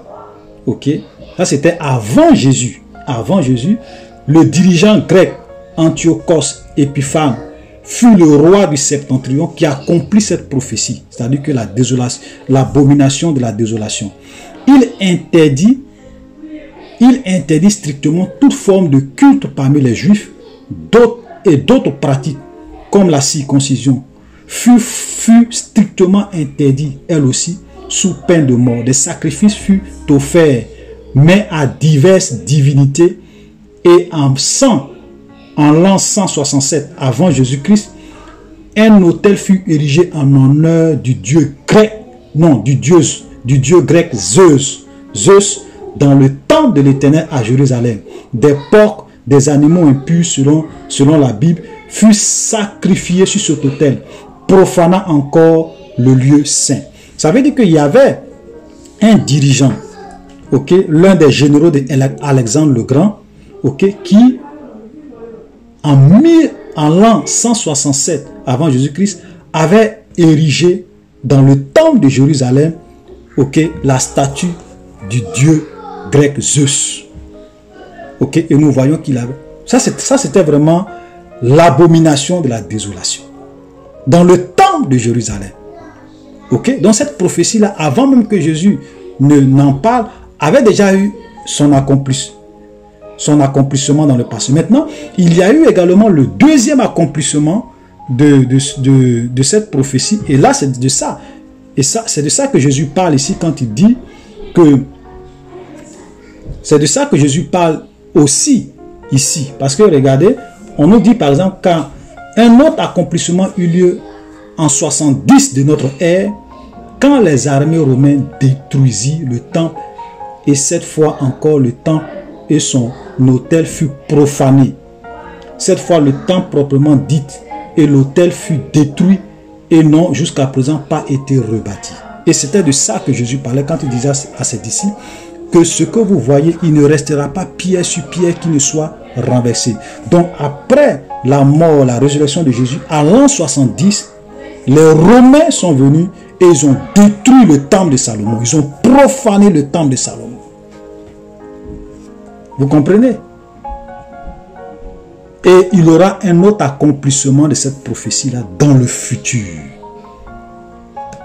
ok, ça c'était avant Jésus. Avant Jésus, le dirigeant grec Antiochos Épiphane fut le roi du septentrion qui accomplit cette prophétie, c'est-à-dire que l'abomination de la désolation. Il interdit strictement toute forme de culte parmi les juifs, d'autres pratiques, comme la circoncision, fut strictement interdit, elle aussi, sous peine de mort. Des sacrifices furent offerts, mais à diverses divinités, et en l'an 167 avant Jésus-Christ, un autel fut érigé en honneur du dieu grec, du dieu grec Zeus. Zeus, dans le temple de l'Éternel à Jérusalem. Des porcs, des animaux impurs selon la Bible, furent sacrifiés sur cet autel, profanant encore le lieu saint. Ça veut dire qu'il y avait un dirigeant, ok, l'un des généraux d'Alexandre le Grand, ok, qui en l'an 167 avant Jésus-Christ avait érigé dans le temple de Jérusalem, ok, la statue du dieu grec Zeus. Ok, et nous voyons qu'il avait. Ça c'était vraiment l'abomination de la désolation. Dans le temple de Jérusalem. Ok, donc cette prophétie-là, avant même que Jésus n'en parle, avait déjà eu son accomplissement dans le passé. Maintenant, il y a eu également le deuxième accomplissement de cette prophétie. Et là, c'est de ça. Et ça, c'est de ça que Jésus parle ici quand il dit que c'est de ça que Jésus parle aussi ici. Parce que regardez, on nous dit par exemple quand un autre accomplissement eut lieu en 70 de notre ère, quand les armées romaines détruisirent le temple, et cette fois encore le temple et son autel fut profané. Cette fois le temple proprement dit et l'autel fut détruit et non jusqu'à présent pas été rebâti. Et c'était de ça que Jésus parlait quand il disait à ses disciples que ce que vous voyez, il ne restera pas pierre sur pierre qui ne soit renversé. Donc après la mort, la résurrection de Jésus, à l'an 70, les Romains sont venus et ils ont détruit le temple de Salomon. Ils ont profané le temple de Salomon. Vous comprenez? Et il aura un autre accomplissement de cette prophétie-là dans le futur.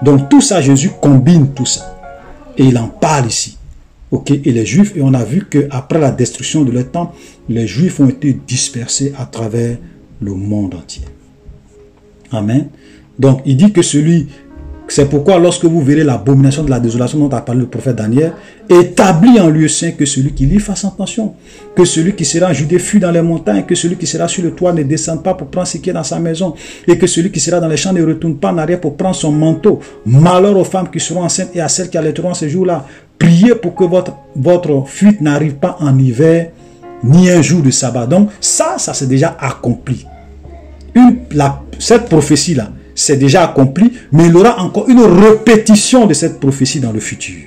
Donc tout ça, Jésus combine tout ça. Et il en parle ici. Ok, et les Juifs, et on a vu qu'après la destruction de leur temple, les Juifs ont été dispersés à travers le monde entier. Amen. Donc il dit que c'est pourquoi lorsque vous verrez l'abomination de la désolation dont a parlé le prophète Daniel, établi en lieu saint, que celui qui lit fasse attention, que celui qui sera en Judée fuit dans les montagnes, que celui qui sera sur le toit ne descende pas pour prendre ce qui est dans sa maison, et que celui qui sera dans les champs ne retourne pas en arrière pour prendre son manteau. Malheur aux femmes qui seront enceintes et à celles qui allaiteront ces jours-là. Priez pour que votre fuite n'arrive pas en hiver, ni un jour de sabbat. Donc ça c'est déjà accompli. Cette prophétie-là, c'est déjà accompli, mais il y aura encore une répétition de cette prophétie dans le futur.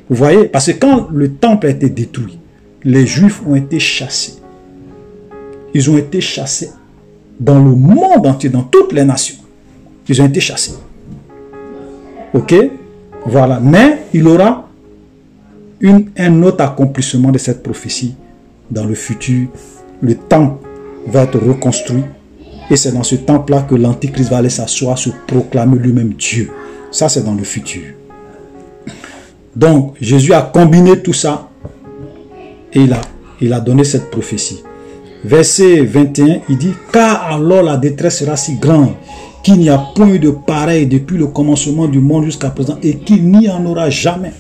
Vous voyez? Parce que quand le temple a été détruit, les Juifs ont été chassés. Ils ont été chassés dans le monde entier, dans toutes les nations. Ils ont été chassés. Ok? Voilà. Mais il y aura un autre accomplissement de cette prophétie dans le futur. Le temple va être reconstruit. Et c'est dans ce temple-là que l'Antichrist va aller s'asseoir, se proclamer lui-même Dieu. Ça, c'est dans le futur. Donc, Jésus a combiné tout ça et il a donné cette prophétie. Verset 21, il dit « Car alors la détresse sera si grande qu'il n'y a point eu de pareil depuis le commencement du monde jusqu'à présent et qu'il n'y en aura jamais. »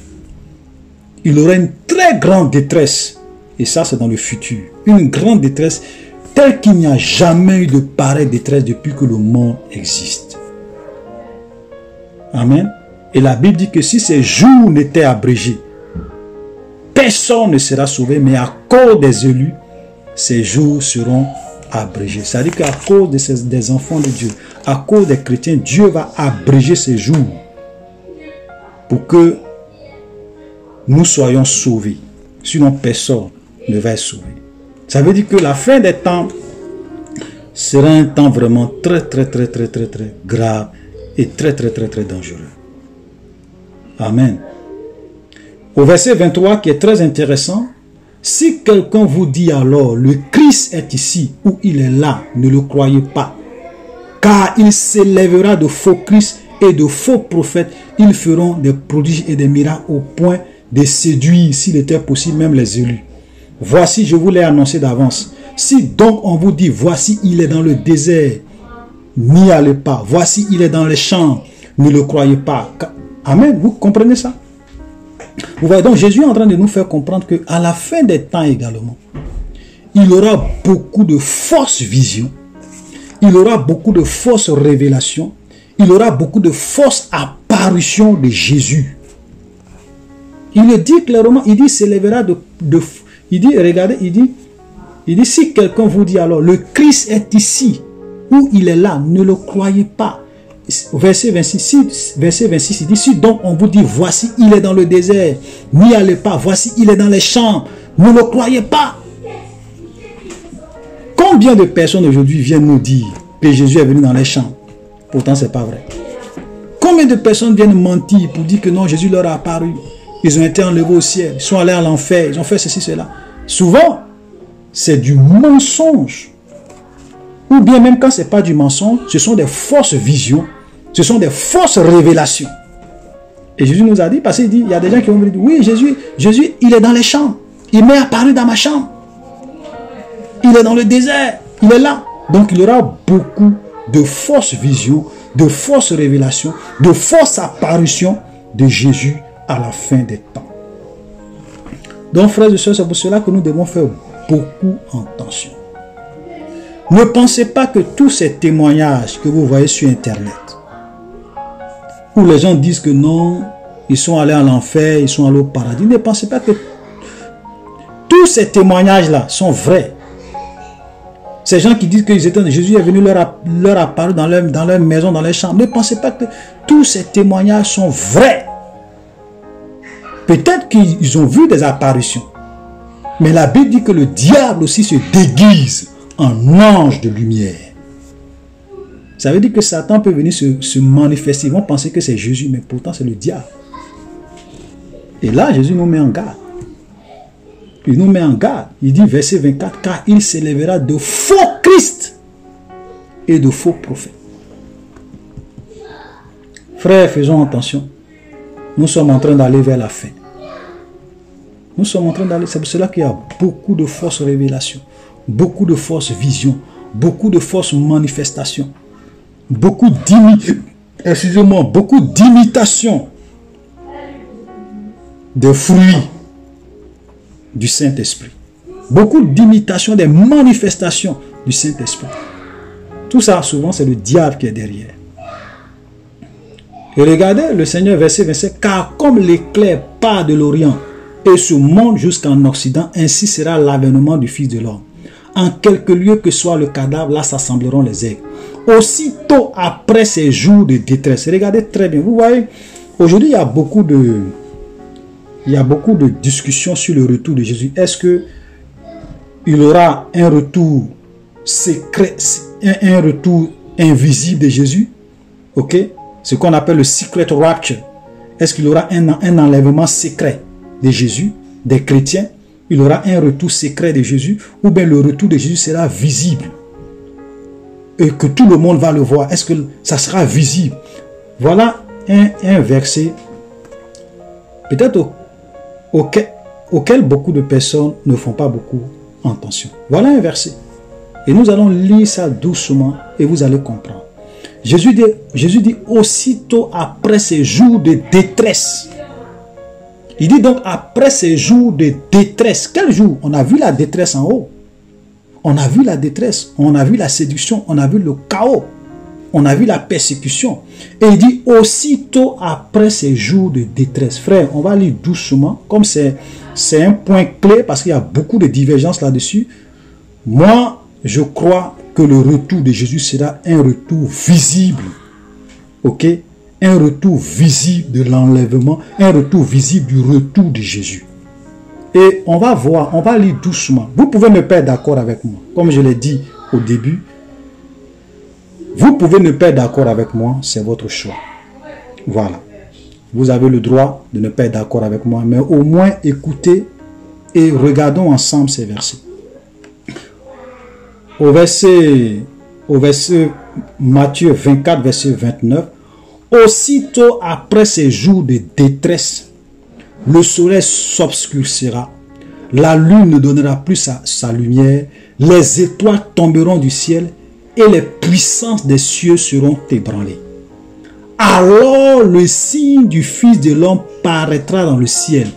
Il aura une très grande détresse. Et ça, c'est dans le futur. Une grande détresse tel qu'il n'y a jamais eu de pareille détresse depuis que le monde existe. Amen. Et la Bible dit que si ces jours n'étaient abrégés, personne ne sera sauvé, mais à cause des élus, ces jours seront abrégés. C'est-à-dire qu'à cause des enfants de Dieu, à cause des chrétiens, Dieu va abréger ces jours pour que nous soyons sauvés. Sinon, personne ne va être sauvé. Ça veut dire que la fin des temps sera un temps vraiment très grave et très dangereux. Amen. Au verset 23 qui est très intéressant, si quelqu'un vous dit alors le Christ est ici ou il est là, ne le croyez pas, car il s'élèvera de faux Christ et de faux prophètes, ils feront des prodiges et des miracles au point de séduire, s'il était possible, même les élus. Voici, je vous l'ai annoncé d'avance. Si donc on vous dit, voici, il est dans le désert, n'y allez pas. Voici, il est dans les champs, ne le croyez pas. Amen, vous comprenez ça? Vous voyez, donc Jésus est en train de nous faire comprendre qu'à la fin des temps également, il y aura beaucoup de fausses visions, il y aura beaucoup de fausses révélations, il y aura beaucoup de fausses apparitions de Jésus. Il le dit clairement, il dit, s'élèvera il dit, regardez, il dit, si quelqu'un vous dit alors, le Christ est ici, ou il est là, ne le croyez pas. Verset 26, il dit, si donc on vous dit, voici, il est dans le désert, n'y allez pas, voici, il est dans les champs, ne le croyez pas. Combien de personnes aujourd'hui viennent nous dire que Jésus est venu dans les champs? Pourtant, ce n'est pas vrai. Combien de personnes viennent mentir pour dire que non, Jésus leur a apparu? Ils ont été enlevés au ciel, ils sont allés à l'enfer, ils ont fait ceci, cela. Souvent, c'est du mensonge. Ou bien même quand ce n'est pas du mensonge, ce sont des fausses visions, ce sont des fausses révélations. Et Jésus nous a dit, parce qu'il dit, il y a des gens qui vont me dire, oui, Jésus, il est dans les champs, il m'est apparu dans ma chambre, il est dans le désert, il est là. Donc il y aura beaucoup de fausses visions, de fausses révélations, de fausses apparitions de Jésus à la fin des temps. Donc frères et sœurs, c'est pour cela que nous devons faire beaucoup attention. Ne pensez pas que tous ces témoignages que vous voyez sur Internet, où les gens disent que non, ils sont allés en enfer, ils sont allés au paradis, ne pensez pas que tous ces témoignages-là sont vrais. Ces gens qui disent que Jésus est venu leur apparu dans leur maison, dans les champs, ne pensez pas que tous ces témoignages sont vrais. Peut-être qu'ils ont vu des apparitions. Mais la Bible dit que le diable aussi se déguise en ange de lumière. Ça veut dire que Satan peut venir se manifester. Ils vont penser que c'est Jésus, mais pourtant c'est le diable. Et là, Jésus nous met en garde. il nous met en garde. Il dit, verset 24, car il s'élèvera de faux Christ et de faux prophètes. Frères, faisons attention. Nous sommes en train d'aller vers la fin. Nous sommes en train d'aller. C'est pour cela qu'il y a beaucoup de fausses révélations, beaucoup de fausses visions, beaucoup de fausses manifestations, beaucoup d'imitations des fruits du Saint-Esprit. Beaucoup d'imitations des manifestations du Saint-Esprit. Tout ça, souvent, c'est le diable qui est derrière. Et regardez le Seigneur, verset 27, car comme l'éclair part de l'Orient et se monte jusqu'en Occident, ainsi sera l'avènement du Fils de l'homme. En quelque lieu que soit le cadavre, là s'assembleront les aigles. Aussitôt après ces jours de détresse. Regardez très bien. Vous voyez, aujourd'hui, il y a beaucoup de discussions sur le retour de Jésus. Est-ce que il aura un retour secret, un retour invisible de Jésus? Ok? Ce qu'on appelle le secret rapture. Est-ce qu'il aura un enlèvement secret de Jésus, des chrétiens? Il aura un retour secret de Jésus, ou bien le retour de Jésus sera visible et que tout le monde va le voir? Est-ce que ça sera visible? Voilà un verset peut-être auquel beaucoup de personnes ne font pas beaucoup attention. Voilà un verset. Et nous allons lire ça doucement et vous allez comprendre. Jésus dit aussitôt après ces jours de détresse. Il dit donc après ces jours de détresse. Quel jour? On a vu la détresse en haut. On a vu la détresse. On a vu la séduction. On a vu le chaos. On a vu la persécution. Et il dit aussitôt après ces jours de détresse. Frère, on va lire doucement. Comme c'est un point clé parce qu'il y a beaucoup de divergences là-dessus. Moi, je crois que le retour de Jésus sera un retour visible. Ok? Un retour visible de l'enlèvement, un retour visible du retour de Jésus. Et on va voir, on va lire doucement. Vous pouvez ne pas être d'accord avec moi. Comme je l'ai dit au début, vous pouvez ne pas être d'accord avec moi, c'est votre choix. Voilà. Vous avez le droit de ne pas être d'accord avec moi, mais au moins écoutez et regardons ensemble ces versets. Au verset Matthieu 24, verset 29, aussitôt après ces jours de détresse, le soleil s'obscurcira, la lune ne donnera plus sa lumière, les étoiles tomberont du ciel et les puissances des cieux seront ébranlées. Alors le signe du Fils de l'homme paraîtra dans le ciel.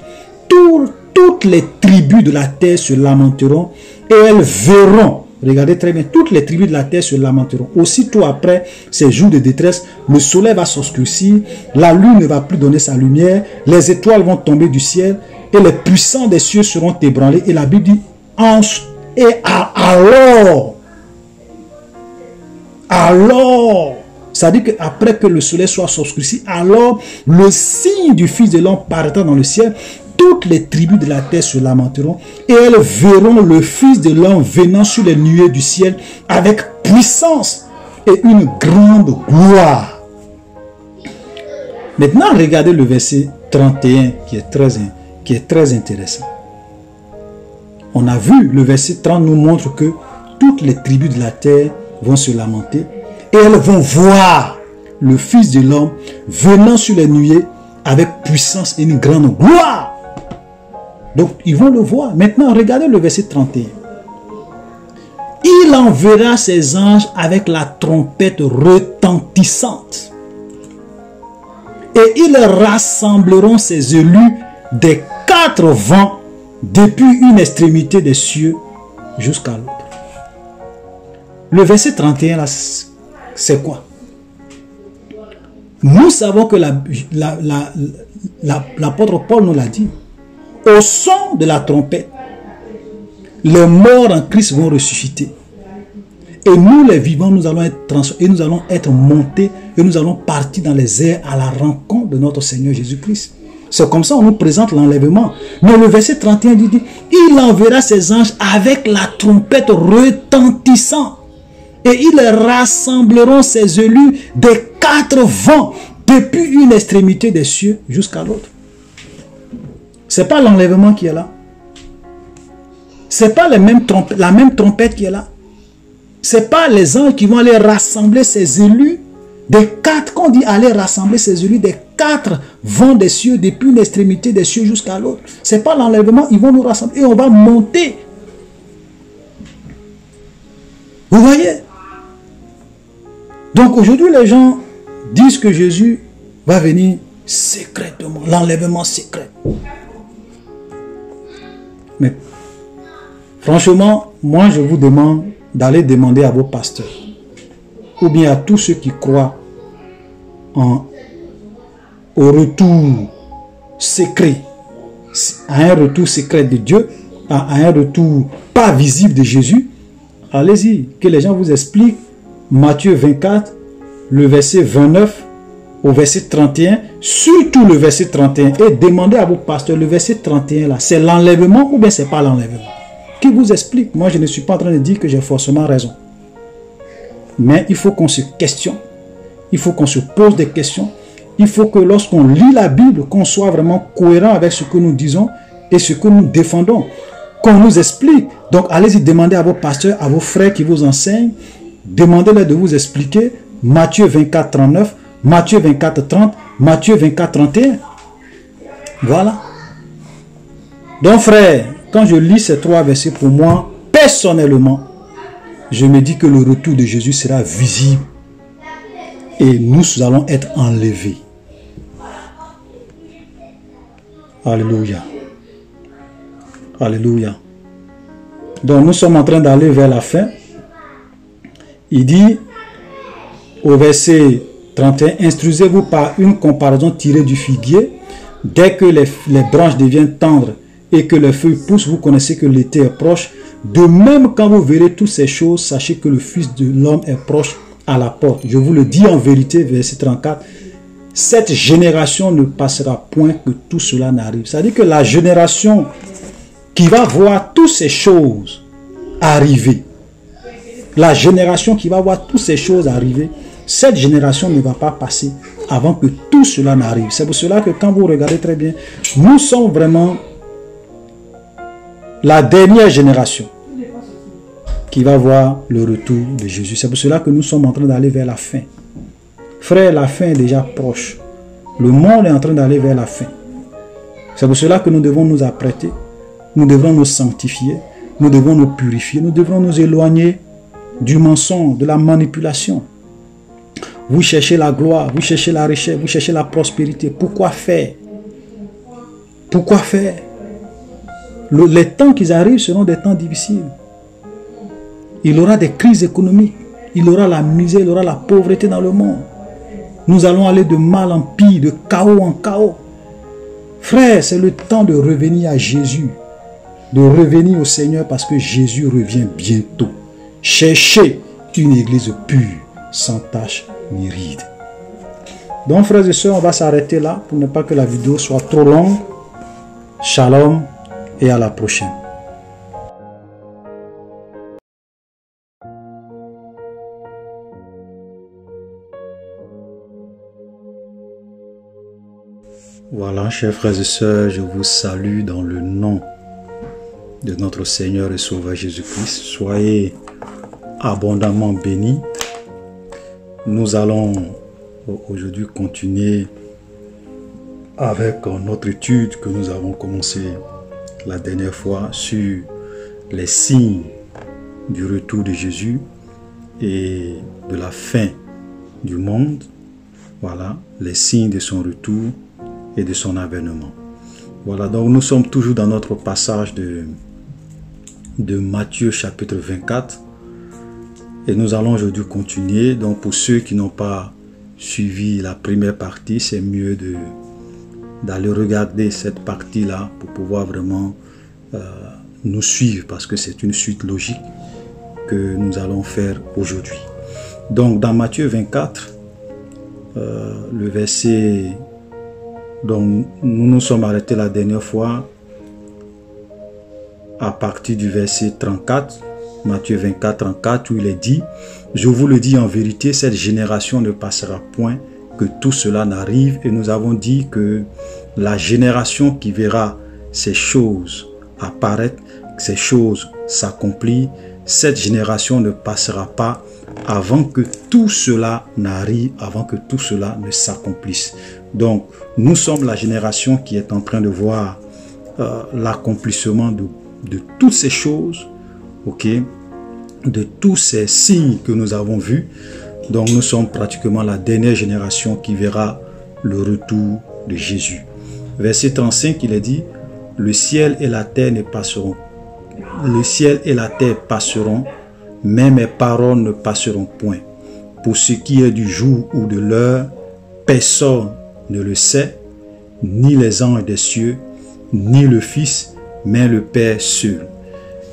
Toutes les tribus de la terre se lamenteront et elles verront. Regardez très bien, toutes les tribus de la terre se lamenteront. Aussitôt après ces jours de détresse, le soleil va s'obscurcir, la lune ne va plus donner sa lumière, les étoiles vont tomber du ciel et les puissants des cieux seront ébranlés. Et la Bible dit, alors, ça dit qu'après que le soleil soit obscurci, alors le signe du Fils de l'homme paraîtra dans le ciel. Toutes les tribus de la terre se lamenteront et elles verront le Fils de l'homme venant sur les nuées du ciel avec puissance et une grande gloire. Maintenant, regardez le verset 31 qui est très intéressant. On a vu, le verset 30 nous montre que toutes les tribus de la terre vont se lamenter et elles vont voir le Fils de l'homme venant sur les nuées avec puissance et une grande gloire. Donc, ils vont le voir. Maintenant, regardez le verset 31. Il enverra ses anges avec la trompette retentissante. Et ils rassembleront ses élus des 4 vents depuis une extrémité des cieux jusqu'à l'autre. Le verset 31, là, c'est quoi? Nous savons que l'apôtre Paul nous l'a dit. Au son de la trompette, les morts en Christ vont ressusciter. Et nous, les vivants, nous allons être transformés, et nous allons être montés, et nous allons partir dans les airs à la rencontre de notre Seigneur Jésus-Christ. C'est comme ça qu'on nous présente l'enlèvement. Mais le verset 31 dit, il enverra ses anges avec la trompette retentissante. Et ils rassembleront ses élus des 4 vents, depuis une extrémité des cieux jusqu'à l'autre. Ce n'est pas l'enlèvement qui est là. Ce n'est pas la même trompette qui est là. Ce n'est pas les anges qui vont aller rassembler ces élus des quatre, quand on dit aller rassembler ces élus des quatre vents des cieux, depuis une extrémité des cieux jusqu'à l'autre. Ce n'est pas l'enlèvement, ils vont nous rassembler et on va monter. Vous voyez? Donc aujourd'hui, les gens disent que Jésus va venir secrètement, l'enlèvement secret. Mais franchement, moi je vous demande d'aller demander à vos pasteurs ou bien à tous ceux qui croient au retour secret, à un retour secret de Dieu, à un retour pas visible de Jésus. Allez-y, que les gens vous expliquent Matthieu 24, le verset 29 au verset 31, surtout le verset 31, et demandez à vos pasteurs, le verset 31 là, c'est l'enlèvement ou bien c'est pas l'enlèvement? Qui vous explique? Moi je ne suis pas en train de dire que j'ai forcément raison. Mais il faut qu'on se questionne, il faut qu'on se pose des questions, il faut que lorsqu'on lit la Bible, qu'on soit vraiment cohérent avec ce que nous disons et ce que nous défendons, qu'on nous explique. Donc allez-y, demandez à vos pasteurs, à vos frères qui vous enseignent, demandez-leur de vous expliquer Matthieu 24, 39, Matthieu 24, 30, Matthieu 24, 31. Voilà. Donc frère, quand je lis ces trois versets, pour moi, personnellement, je me dis que le retour de Jésus sera visible et nous allons être enlevés. Alléluia. Alléluia. Donc nous sommes en train d'aller vers la fin. Il dit au verset 31, instruisez-vous par une comparaison tirée du figuier. Dès que les branches deviennent tendres et que les feuilles poussent, vous connaissez que l'été est proche. De même, quand vous verrez toutes ces choses, sachez que le Fils de l'homme est proche à la porte. Je vous le dis en vérité, verset 34, cette génération ne passera point que tout cela n'arrive. C'est-à-dire que la génération qui va voir toutes ces choses arriver, la génération qui va voir toutes ces choses arriver, cette génération ne va pas passer avant que tout cela n'arrive. C'est pour cela que quand vous regardez très bien, nous sommes vraiment la dernière génération qui va voir le retour de Jésus. C'est pour cela que nous sommes en train d'aller vers la fin. Frère, la fin est déjà proche. Le monde est en train d'aller vers la fin. C'est pour cela que nous devons nous apprêter. Nous devons nous sanctifier. Nous devons nous purifier. Nous devons nous éloigner du mensonge, de la manipulation. Vous cherchez la gloire, vous cherchez la richesse, vous cherchez la prospérité. Pourquoi faire? Pourquoi faire? Les temps qui arrivent seront des temps difficiles. Il y aura des crises économiques. Il y aura la misère, il y aura la pauvreté dans le monde. Nous allons aller de mal en pire, de chaos en chaos. Frère, c'est le temps de revenir à Jésus. De revenir au Seigneur parce que Jésus revient bientôt. Cherchez une église pure, sans tache ni ride. Donc frères et sœurs, on va s'arrêter là pour ne pas que la vidéo soit trop longue. Shalom et à la prochaine. Voilà, chers frères et sœurs, je vous salue dans le nom de notre Seigneur et Sauveur Jésus-Christ. Soyez abondamment bénis. Nous allons aujourd'hui continuer avec notre étude que nous avons commencé la dernière fois sur les signes du retour de Jésus et de la fin du monde. Voilà, les signes de son retour et de son avènement. Voilà, donc nous sommes toujours dans notre passage de Matthieu chapitre 24 et nous allons aujourd'hui continuer. Donc pour ceux qui n'ont pas suivi la première partie, c'est mieux d'aller regarder cette partie-là pour pouvoir vraiment nous suivre parce que c'est une suite logique que nous allons faire aujourd'hui. Donc dans Matthieu 24, le verset... Donc, nous nous sommes arrêtés la dernière fois à partir du verset 34, Matthieu 24, 34, où il est dit « Je vous le dis en vérité, cette génération ne passera point que tout cela n'arrive. » Et nous avons dit que la génération qui verra ces choses apparaître, ces choses s'accomplissent, cette génération ne passera pas avant que tout cela n'arrive, avant que tout cela ne s'accomplisse. Donc, nous sommes la génération qui est en train de voir l'accomplissement de toutes ces choses, ok, de tous ces signes que nous avons vus. Donc, nous sommes pratiquement la dernière génération qui verra le retour de Jésus. Verset 35, il est dit, le ciel et la terre ne passeront. Le ciel et la terre passeront, mais mes paroles ne passeront point. Pour ce qui est du jour ou de l'heure, personne ne le sait, ni les anges des cieux, ni le Fils, mais le Père seul.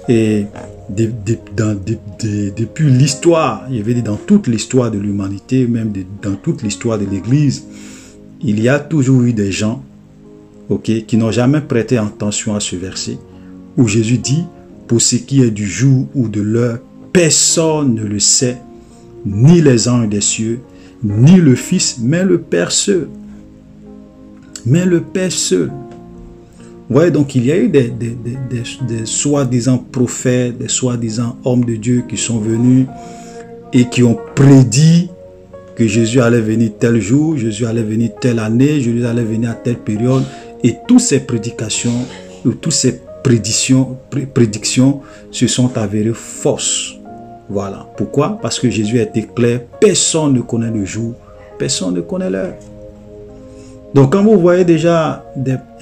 Et depuis l'histoire, il veut dire dans toute l'histoire de l'humanité, même dans toute l'histoire de l'Église, il y a toujours eu des gens, ok, qui n'ont jamais prêté attention à ce verset, où Jésus dit, pour ce qui est du jour ou de l'heure, personne ne le sait, ni les anges des cieux, ni le Fils, mais le Père seul. Mais le Père seul. Vous voyez, donc il y a eu des soi-disant prophètes, des soi-disant hommes de Dieu qui sont venus et qui ont prédit que Jésus allait venir tel jour, Jésus allait venir telle année, Jésus allait venir à telle période. Et toutes ces prédications, ou toutes ces prédictions se sont avérées fausses. Voilà. Pourquoi? Parce que Jésus a été clair. Personne ne connaît le jour. Personne ne connaît l'heure. Donc quand vous voyez déjà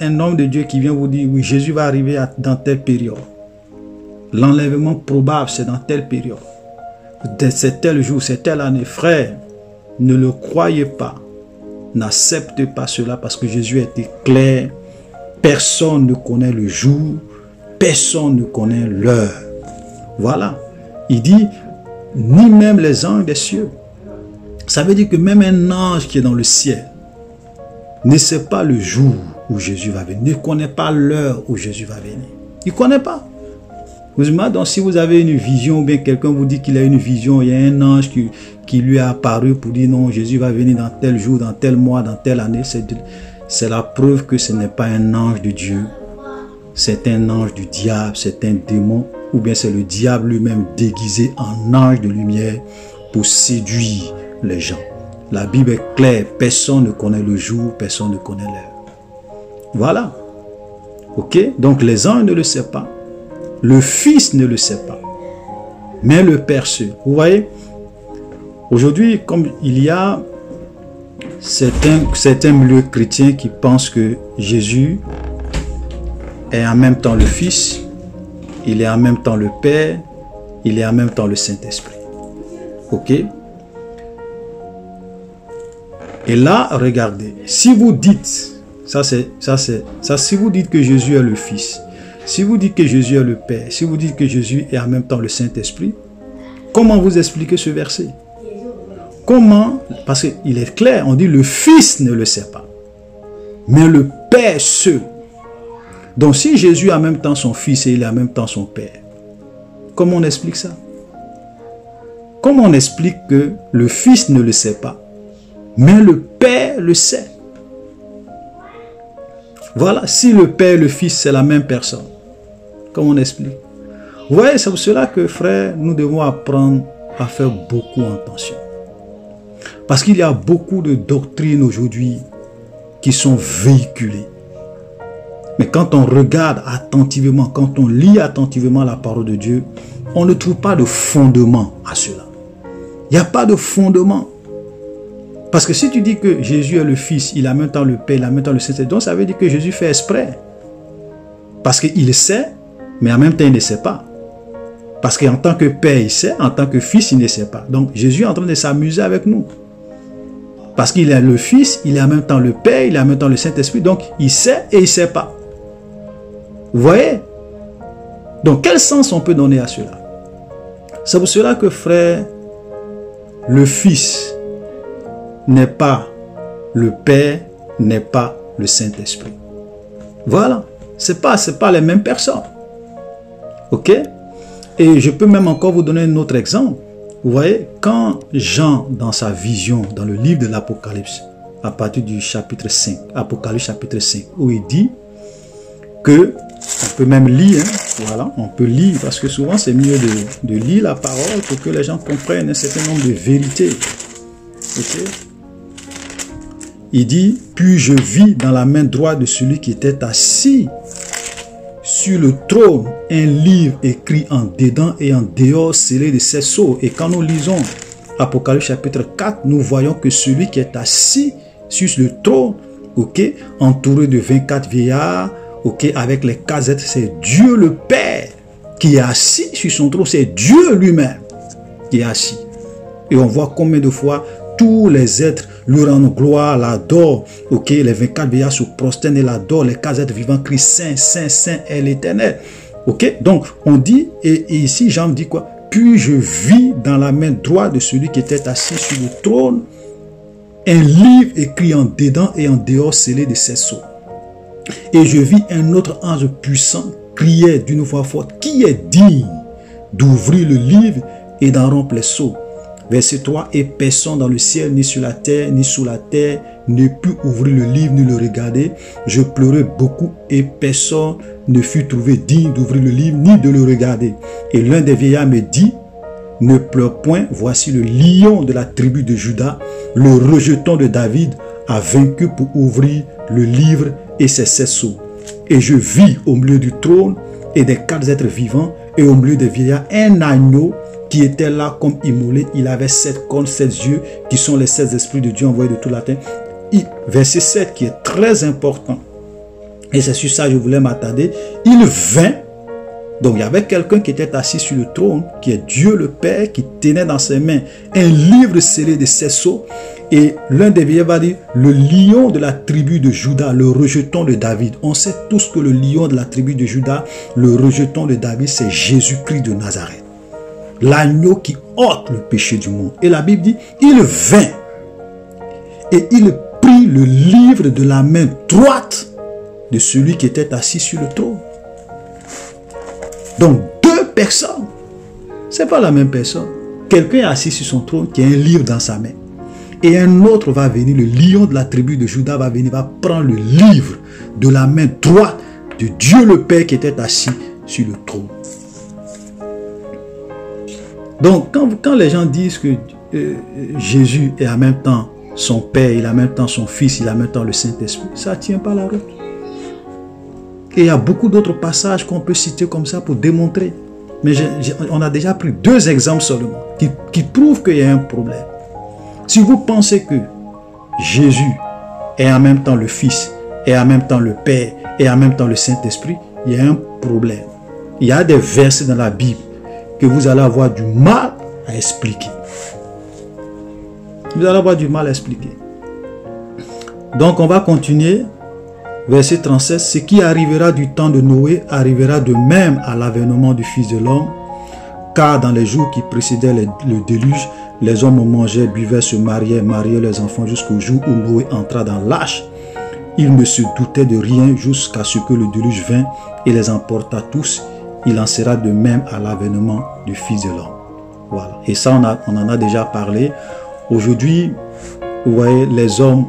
un homme de Dieu qui vient vous dire, oui, Jésus va arriver dans telle période. L'enlèvement probable, c'est dans telle période. C'est tel jour, c'est telle année. Frère, ne le croyez pas. N'acceptez pas cela parce que Jésus a été clair. Personne ne connaît le jour. Personne ne connaît l'heure. Voilà. Il dit, ni même les anges des cieux. Ça veut dire que même un ange qui est dans le ciel ne sait pas le jour où Jésus va venir, ne connaît pas l'heure où Jésus va venir. Il ne connaît pas. Donc si vous avez une vision, ou bien quelqu'un vous dit qu'il a une vision, il y a un ange qui lui est apparu pour dire non, Jésus va venir dans tel jour, dans tel mois, dans telle année, c'est la preuve que ce n'est pas un ange de Dieu. C'est un ange du diable, c'est un démon, ou bien c'est le diable lui-même déguisé en ange de lumière pour séduire les gens. La Bible est claire, personne ne connaît le jour, personne ne connaît l'heure. Voilà. Ok? Donc les anges ne le savent pas. Le Fils ne le sait pas. Mais le Père seul. Vous voyez? Aujourd'hui, comme il y a certains milieux chrétiens qui pensent que Jésus est en même temps le Fils, il est en même temps le Père, il est en même temps le Saint-Esprit. Ok? Et là, regardez, si vous dites, si vous dites que Jésus est le Fils, si vous dites que Jésus est le Père, si vous dites que Jésus est en même temps le Saint-Esprit, comment vous expliquez ce verset? Comment? Parce qu'il est clair, on dit le Fils ne le sait pas, mais le Père seul. Donc si Jésus a en même temps son Fils et il a en même temps son Père, comment on explique ça? Comment on explique que le Fils ne le sait pas, mais le Père le sait? Voilà, si le Père et le Fils, c'est la même personne, comment on explique? Vous voyez, c'est pour cela que, frère, nous devons apprendre à faire beaucoup attention. Parce qu'il y a beaucoup de doctrines aujourd'hui qui sont véhiculées. Mais quand on regarde attentivement, quand on lit attentivement la parole de Dieu, on ne trouve pas de fondement à cela. Il n'y a pas de fondement. Parce que si tu dis que Jésus est le Fils, il a en même temps le Père, il a en même temps le Saint-Esprit, donc ça veut dire que Jésus fait exprès. Parce qu'il sait, mais en même temps il ne sait pas. Parce qu'en tant que Père, il sait, en tant que Fils, il ne sait pas. Donc Jésus est en train de s'amuser avec nous. Parce qu'il est le Fils, il est en même temps le Père, il est en même temps le Saint-Esprit, donc il sait et il ne sait pas. Vous voyez? Donc quel sens on peut donner à cela? C'est pour cela que, frère, le Fils n'est pas le Père, n'est pas le Saint-Esprit. Voilà. C'est pas les mêmes personnes. Ok? Et je peux même encore vous donner un autre exemple. Vous voyez, quand Jean, dans sa vision, dans le livre de l'Apocalypse, à partir du chapitre 5, Apocalypse chapitre 5, où il dit que, on peut même lire, hein, Voilà, on peut lire, parce que souvent c'est mieux de lire la parole pour que les gens comprennent un certain nombre de vérités. Ok? Il dit, puis je vis dans la main droite de celui qui était assis sur le trône un livre écrit en dedans et en dehors, scellé de 7 sceaux. Et quand nous lisons Apocalypse chapitre 4, nous voyons que celui qui est assis sur le trône, ok, entouré de 24 vieillards, ok, avec les 4 êtres, c'est Dieu le Père qui est assis sur son trône, c'est Dieu lui-même qui est assis. Et on voit combien de fois tous les êtres lui rendent gloire, l'adorent, ok, les 24 vieillards se prosternent et l'adorent, les 4 êtres vivants crient Saint, Saint, Saint est l'Éternel. Ok, donc on dit, et ici Jean dit quoi? Puis je vis dans la main droite de celui qui était assis sur le trône un livre écrit en dedans et en dehors, scellé de 7 sceaux. Et je vis un autre ange puissant crier d'une voix forte, qui est digne d'ouvrir le livre et d'en rompre les sceaux? Verset 3, et personne dans le ciel, ni sur la terre, ni sous la terre, ne put ouvrir le livre, ni le regarder. Je pleurais beaucoup, et personne ne fut trouvé digne d'ouvrir le livre, ni de le regarder. Et l'un des vieillards me dit, ne pleure point, voici le lion de la tribu de Juda, le rejeton de David, a vaincu pour ouvrir le livre et ses 7 sceaux. Et je vis au milieu du trône et des 4 êtres vivants, et au milieu des vieillards, un agneau qui était là comme immolé. Il avait 7 cornes, 7 yeux, qui sont les 7 esprits de Dieu envoyés de tout la terre. Verset 7 qui est très important. Et c'est sur ça que je voulais m'attarder. Il vint. Donc il y avait quelqu'un qui était assis sur le trône, qui est Dieu le Père, qui tenait dans ses mains un livre scellé de 7 sceaux. Et l'un des vieillards va dire, le lion de la tribu de Juda, le rejeton de David. On sait tous que le lion de la tribu de Juda, le rejeton de David, c'est Jésus-Christ de Nazareth. L'agneau qui ôte le péché du monde. Et la Bible dit, il vint et il prit le livre de la main droite de celui qui était assis sur le trône. Donc 2 personnes, c'est pas la même personne. Quelqu'un est assis sur son trône qui a un livre dans sa main. Et un autre va venir, le lion de la tribu de Juda va venir, va prendre le livre de la main droite de Dieu le Père qui était assis sur le trône. Donc, quand les gens disent que Jésus est en même temps son Père, il est en même temps son Fils, il est en même temps le Saint-Esprit, ça ne tient pas la route. Et il y a beaucoup d'autres passages qu'on peut citer comme ça pour démontrer. Mais on a déjà pris 2 exemples seulement qui prouvent qu'il y a un problème. Si vous pensez que Jésus est en même temps le Fils, est en même temps le Père, et en même temps le Saint-Esprit, il y a un problème. Il y a des versets dans la Bible que vous allez avoir du mal à expliquer. Vous allez avoir du mal à expliquer. Donc on va continuer. Verset 37. Ce qui arrivera du temps de Noé arrivera de même à l'avènement du Fils de l'homme. Car dans les jours qui précédaient le déluge, les hommes mangeaient, buvaient, se mariaient les enfants jusqu'au jour où Noé entra dans l'arche. Il ne se doutait de rien jusqu'à ce que le déluge vint et les emporta tous. Il en sera de même à l'avènement du Fils de l'homme. Voilà. Et ça, on en a déjà parlé. Aujourd'hui, vous voyez, les hommes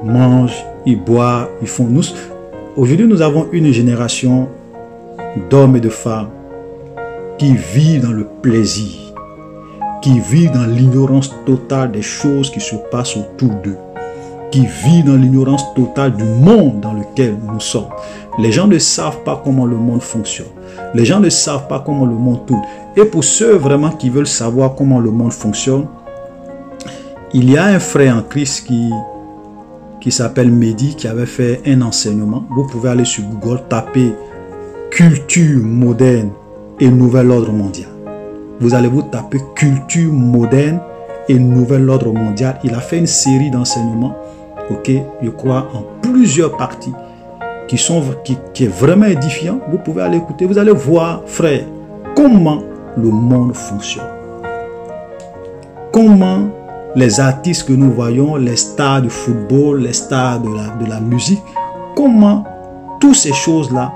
mangent, ils boivent, ils font... Aujourd'hui, nous avons une génération d'hommes et de femmes qui vivent dans le plaisir, qui vivent dans l'ignorance totale des choses qui se passent autour d'eux, qui vivent dans l'ignorance totale du monde dans lequel nous sommes. Les gens ne savent pas comment le monde fonctionne. Les gens ne savent pas comment le monde tourne. Et pour ceux vraiment qui veulent savoir comment le monde fonctionne, il y a un frère en Christ qui s'appelle Mehdi, qui avait fait un enseignement. Vous pouvez aller sur Google, taper culture moderne et nouvel ordre mondial. Vous allez vous taper culture moderne et nouvel ordre mondial. Il a fait une série d'enseignements, ok, je crois en plusieurs parties, qui est vraiment édifiant. Vous pouvez aller écouter, vous allez voir, frère, comment le monde fonctionne. Comment les artistes que nous voyons, les stars du football, les stars de la musique, comment toutes ces choses-là,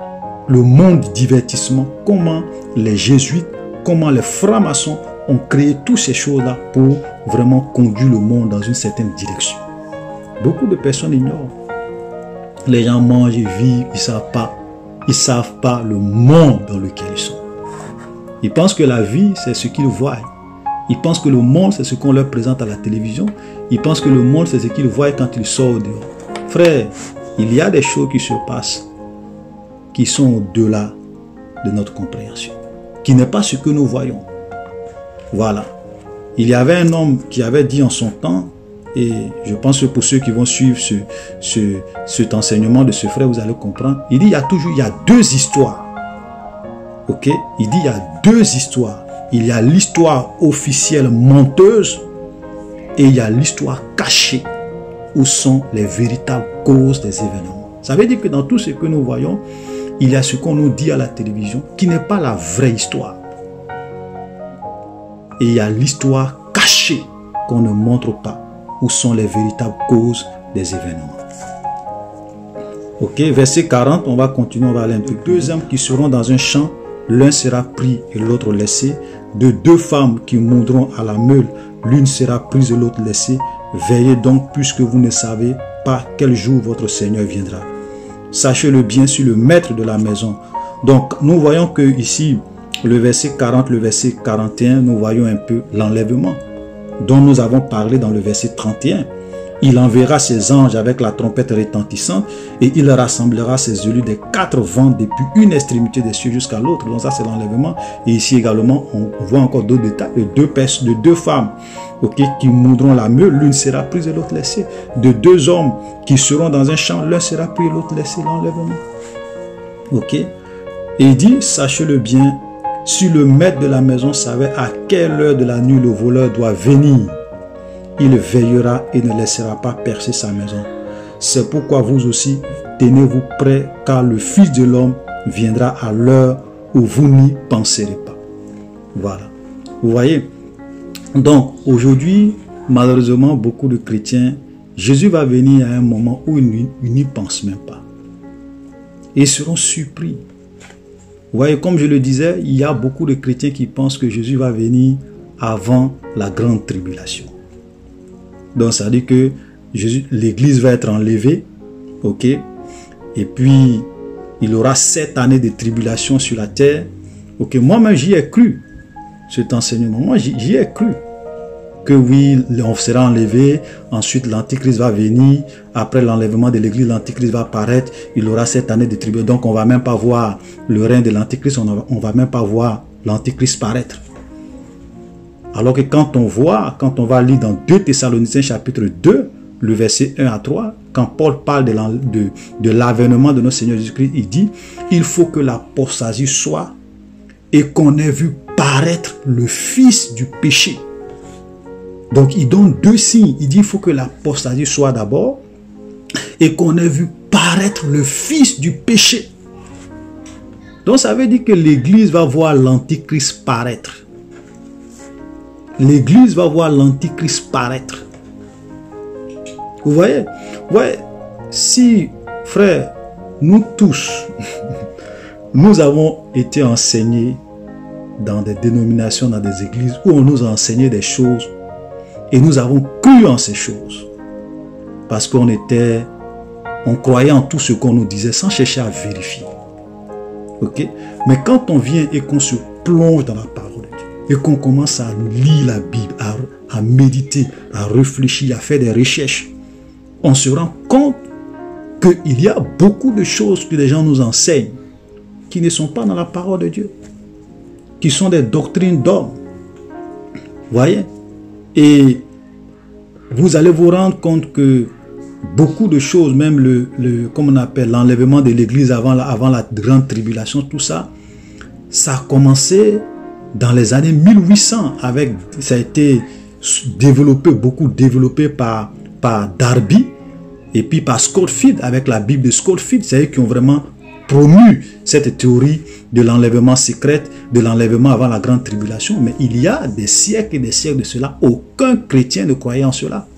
le monde du divertissement, comment les jésuites, comment les francs-maçons ont créé toutes ces choses-là pour vraiment conduire le monde dans une certaine direction. Beaucoup de personnes ignorent. Les gens mangent, ils vivent, ils ne savent pas Ils ne savent pas le monde dans lequel ils sont. Ils pensent que la vie, c'est ce qu'ils voient. Ils pensent que le monde, c'est ce qu'on leur présente à la télévision. Ils pensent que le monde, c'est ce qu'ils voient quand ils sortent dehors. Frère, il y a des choses qui se passent qui sont au-delà de notre compréhension, qui n'est pas ce que nous voyons. Voilà. Il y avait un homme qui avait dit en son temps, et je pense que pour ceux qui vont suivre cet enseignement de ce frère, vous allez comprendre. Il dit, il y a deux histoires. Ok? Il dit, il y a deux histoires. Il y a l'histoire officielle menteuse et il y a l'histoire cachée où sont les véritables causes des événements. Ça veut dire que dans tout ce que nous voyons, il y a ce qu'on nous dit à la télévision qui n'est pas la vraie histoire. Et il y a l'histoire cachée qu'on ne montre pas, où sont les véritables causes des événements. Ok, verset 40, on va continuer, on va aller un peu. Deux hommes qui seront dans un champ, l'un sera pris et l'autre laissé. De deux femmes qui moudront à la meule, l'une sera prise et l'autre laissée. Veillez donc, puisque vous ne savez pas quel jour votre Seigneur viendra. Sachez-le bien sur le maître de la maison. Donc, nous voyons que ici, le verset 40, le verset 41, nous voyons un peu l'enlèvement dont nous avons parlé dans le verset 31. Il enverra ses anges avec la trompette retentissante et il rassemblera ses élus des quatre vents depuis une extrémité des cieux jusqu'à l'autre. Donc ça, c'est l'enlèvement. Et ici également, on voit encore d'autres détails de deux femmes, okay, qui moudront la meule. L'une sera prise et l'autre laissée. De deux hommes qui seront dans un champ, l'un sera pris et l'autre laissé. L'enlèvement. Ok. Et il dit, sachez-le bien, si le maître de la maison savait à quelle heure de la nuit le voleur doit venir, il veillera et ne laissera pas percer sa maison. C'est pourquoi vous aussi, tenez-vous prêts, car le Fils de l'homme viendra à l'heure où vous n'y penserez pas. Voilà. Vous voyez? Donc, aujourd'hui, malheureusement, beaucoup de chrétiens, Jésus va venir à un moment où ils n'y pensent même pas. Et ils seront surpris. Vous voyez, comme je le disais, il y a beaucoup de chrétiens qui pensent que Jésus va venir avant la grande tribulation. Donc, ça veut dire que l'Église va être enlevée, ok? Et puis, il aura 7 années de tribulation sur la terre. Ok, moi-même, j'y ai cru, cet enseignement. Moi, j'y ai cru. Que oui, on sera enlevé, ensuite l'Antichrist va venir, après l'enlèvement de l'Église, l'Antichrist va apparaître, il aura 7 années de tribulation. Donc, on ne va même pas voir le règne de l'Antichrist, on ne va même pas voir l'Antichrist paraître. Alors que quand on va lire dans 2 Thessaloniciens chapitre 2, le verset 1 à 3, quand Paul parle de l'avènement de notre Seigneur Jésus-Christ, il dit, il faut que l'apostasie soit et qu'on ait vu paraître le fils du péché. Donc il donne 2 signes, il dit, il faut que l'apostasie soit d'abord et qu'on ait vu paraître le fils du péché. Donc ça veut dire que l'Église va voir l'Antichrist paraître. L'Église va voir l'Antichrist paraître. Vous voyez? Ouais, si, frère, nous tous, nous avons été enseignés dans des dénominations, dans des églises, où on nous a enseigné des choses, et nous avons cru en ces choses. Parce qu'on croyait en tout ce qu'on nous disait, sans chercher à vérifier. Ok? Mais quand on vient et qu'on se plonge dans la parole, et qu'on commence à lire la Bible, à méditer, à réfléchir, à faire des recherches, on se rend compte qu'il y a beaucoup de choses que les gens nous enseignent qui ne sont pas dans la parole de Dieu, qui sont des doctrines d'hommes. Vous voyez? Et vous allez vous rendre compte que beaucoup de choses, même comme on appelle l'enlèvement de l'Église avant la grande tribulation, tout ça, ça a commencé dans les années 1800, ça a été beaucoup développé par Darby et puis par Scofield avec la Bible de Scofield. C'est eux qui ont vraiment promu cette théorie de l'enlèvement secret, de l'enlèvement avant la grande tribulation. Mais il y a des siècles et des siècles de cela, aucun chrétien ne croyait en cela.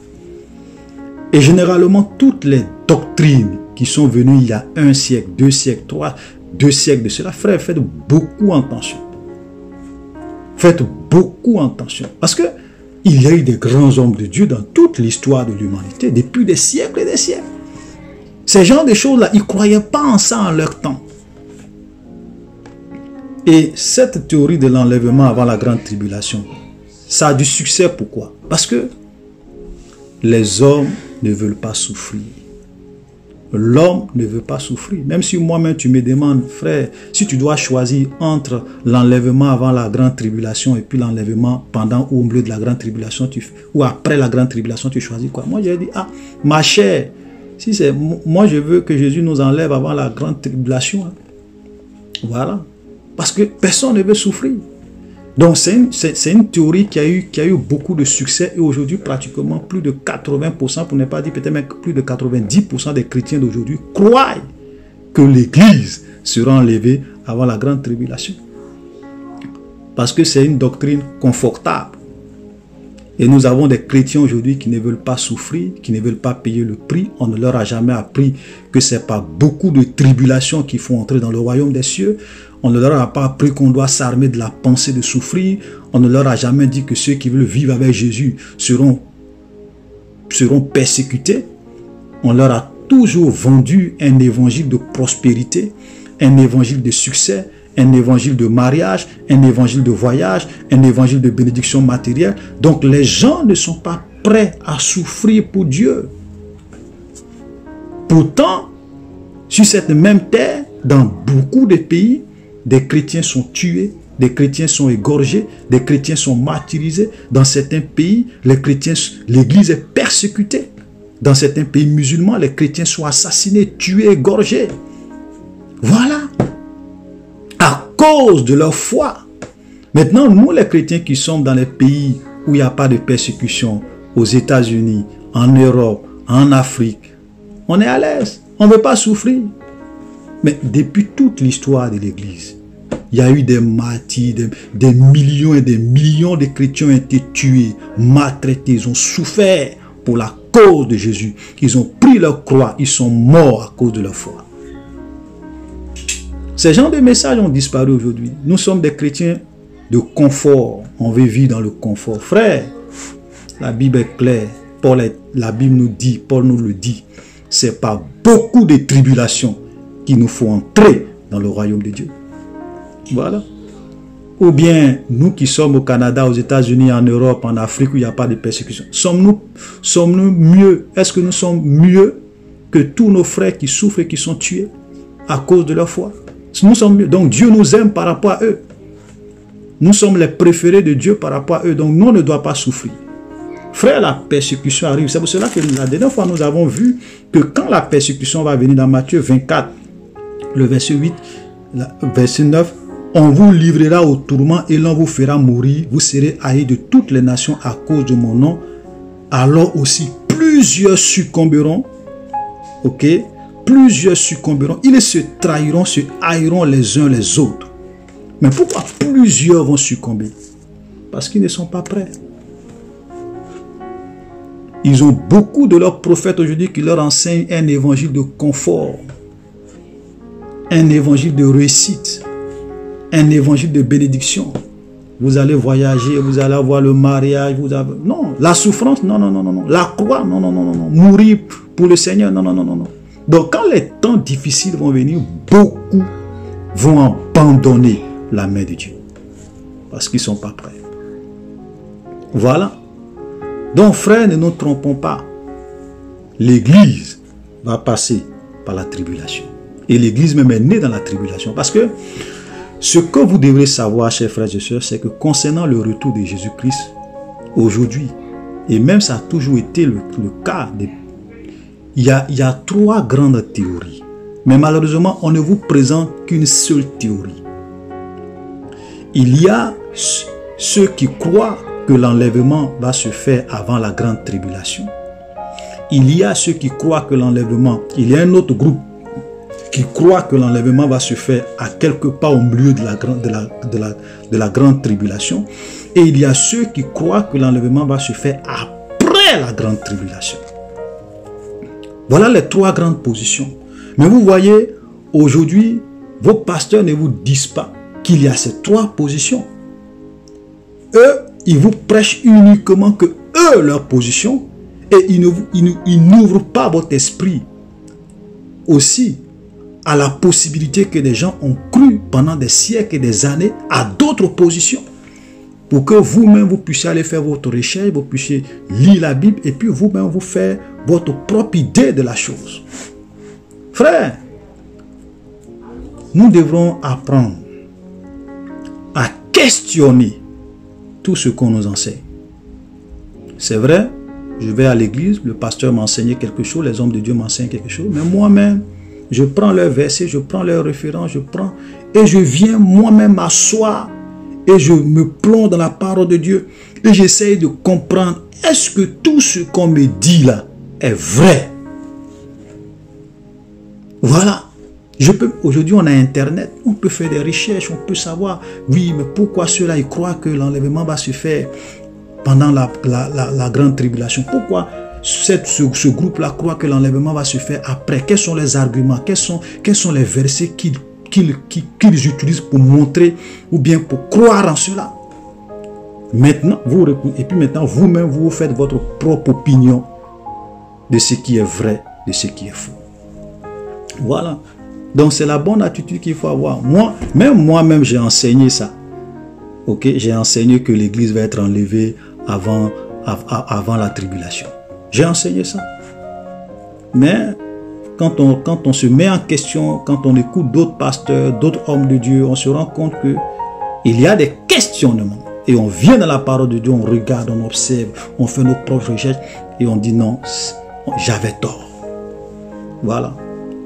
Et généralement, toutes les doctrines qui sont venues il y a 1 siècle, 2 siècles, 2 siècles de cela, frère, faites beaucoup attention. Faites beaucoup attention. Parce que il y a eu des grands hommes de Dieu dans toute l'histoire de l'humanité, depuis des siècles et des siècles. Ces genres de choses-là, ils ne croyaient pas en ça en leur temps. Et cette théorie de l'enlèvement avant la grande tribulation, ça a du succès. Pourquoi? Parce que les hommes ne veulent pas souffrir. L'homme ne veut pas souffrir. Même si moi-même tu me demandes, frère, si tu dois choisir entre l'enlèvement avant la grande tribulation et puis l'enlèvement pendant ou au milieu de la grande tribulation, ou après la grande tribulation, tu choisis quoi? Moi, j'ai dit, ah, ma chère, si c'est moi, je veux que Jésus nous enlève avant la grande tribulation. Hein. Voilà. Parce que personne ne veut souffrir. Donc, c'est une théorie qui a eu beaucoup de succès et aujourd'hui, pratiquement plus de 80%, pour ne pas dire peut-être même plus de 90% des chrétiens d'aujourd'hui croient que l'Église sera enlevée avant la grande tribulation. Parce que c'est une doctrine confortable. Et nous avons des chrétiens aujourd'hui qui ne veulent pas souffrir, qui ne veulent pas payer le prix. On ne leur a jamais appris que ce n'est pas beaucoup de tribulations qui font entrer dans le royaume des cieux. On ne leur a pas appris qu'on doit s'armer de la pensée de souffrir. On ne leur a jamais dit que ceux qui veulent vivre avec Jésus seront persécutés. On leur a toujours vendu un évangile de prospérité, un évangile de succès, un évangile de mariage, un évangile de voyage, un évangile de bénédiction matérielle. Donc les gens ne sont pas prêts à souffrir pour Dieu. Pourtant, sur cette même terre, dans beaucoup de pays, des chrétiens sont tués, des chrétiens sont égorgés, des chrétiens sont martyrisés. Dans certains pays, l'Église est persécutée. Dans certains pays musulmans, les chrétiens sont assassinés, tués, égorgés. Voilà. À cause de leur foi. Maintenant, nous les chrétiens qui sommes dans les pays où il n'y a pas de persécution, aux États-Unis, en Europe, en Afrique, on est à l'aise. On ne veut pas souffrir. Mais depuis toute l'histoire de l'Église, il y a eu des martyrs, des millions et des millions de chrétiens ont été tués, maltraités, ils ont souffert pour la cause de Jésus. Ils ont pris leur croix, ils sont morts à cause de leur foi. Ces genres de messages ont disparu aujourd'hui. Nous sommes des chrétiens de confort. On veut vivre dans le confort. Frère, la Bible est claire. La Bible nous dit, Paul nous le dit, c'est pas beaucoup de tribulations qu'il nous faut entrer dans le royaume de Dieu. Voilà. Ou bien, nous qui sommes au Canada, aux États-Unis, en Europe, en Afrique, où il n'y a pas de persécution, sommes-nous mieux? Est-ce que nous sommes mieux que tous nos frères qui souffrent et qui sont tués à cause de leur foi? Nous sommes mieux. Donc Dieu nous aime par rapport à eux. Nous sommes les préférés de Dieu par rapport à eux. Donc nous, on ne doit pas souffrir. Frère, la persécution arrive. C'est pour cela que la dernière fois, nous avons vu que quand la persécution va venir dans Matthieu 24, le verset 8, verset 9, on vous livrera au tourment et l'on vous fera mourir. Vous serez haïs de toutes les nations à cause de mon nom. Alors aussi, plusieurs succomberont. Ok? Plusieurs succomberont. Ils se trahiront, se haïront les uns les autres. Mais pourquoi plusieurs vont succomber? Parce qu'ils ne sont pas prêts. Ils ont beaucoup de leurs prophètes aujourd'hui qui leur enseignent un évangile de confort, un évangile de réussite, un évangile de bénédiction. Vous allez voyager, vous allez avoir le mariage, non, la souffrance, non, non, non, non, non, la croix, non, non, non, non, non, mourir pour le Seigneur, non, non, non, non, non. Donc quand les temps difficiles vont venir, beaucoup vont abandonner la main de Dieu parce qu'ils ne sont pas prêts. Voilà. Donc frères, ne nous trompons pas. L'Église va passer par la tribulation. Et l'Église même est née dans la tribulation. Parce que ce que vous devrez savoir, chers frères et sœurs, c'est que concernant le retour de Jésus-Christ, aujourd'hui, et même ça a toujours été le cas, il y a trois grandes théories. Mais malheureusement, on ne vous présente qu'une seule théorie. Il y a ceux qui croient que l'enlèvement va se faire avant la grande tribulation. Il y a ceux qui croient que l'enlèvement, il y a un autre groupe qui croit que l'enlèvement va se faire à quelque part au milieu de la grande tribulation. Et il y a ceux qui croient que l'enlèvement va se faire après la grande tribulation. Voilà les trois grandes positions. Mais vous voyez, aujourd'hui, vos pasteurs ne vous disent pas qu'il y a ces trois positions. Eux, ils vous prêchent uniquement que eux, leur position, et ils n'ouvrent pas votre esprit aussi à la possibilité que des gens ont cru pendant des siècles et des années à d'autres positions. Pour que vous-même, vous puissiez aller faire votre recherche, vous puissiez lire la Bible et puis vous-même, vous faire votre propre idée de la chose. Frère, nous devrons apprendre à questionner tout ce qu'on nous enseigne. C'est vrai, je vais à l'église, le pasteur m'enseignait quelque chose, les hommes de Dieu m'enseignent quelque chose, mais moi-même, je prends leurs versets, je prends leurs références, et je viens moi-même m'asseoir et je me plonge dans la parole de Dieu et j'essaye de comprendre, est-ce que tout ce qu'on me dit là est vrai? Voilà. Aujourd'hui, on a Internet, on peut faire des recherches, on peut savoir, oui, mais pourquoi ceux-là, ils croient que l'enlèvement va se faire pendant la grande tribulation? Pourquoi ce groupe-là croit que l'enlèvement va se faire après? Quels sont les arguments? Quels sont les versets qu'ils utilisent pour montrer ou bien pour croire en cela? Maintenant, vous-même, vous faites votre propre opinion de ce qui est vrai, de ce qui est faux. Voilà. Donc, c'est la bonne attitude qu'il faut avoir. Moi-même, j'ai enseigné ça. Ok, j'ai enseigné que l'Église va être enlevée avant la tribulation. J'ai enseigné ça. Mais quand on se met en question, quand on écoute d'autres pasteurs, d'autres hommes de Dieu, on se rend compte qu'il y a des questionnements. Et on vient dans la parole de Dieu, on regarde, on observe, on fait nos propres recherches et on dit non, j'avais tort. Voilà.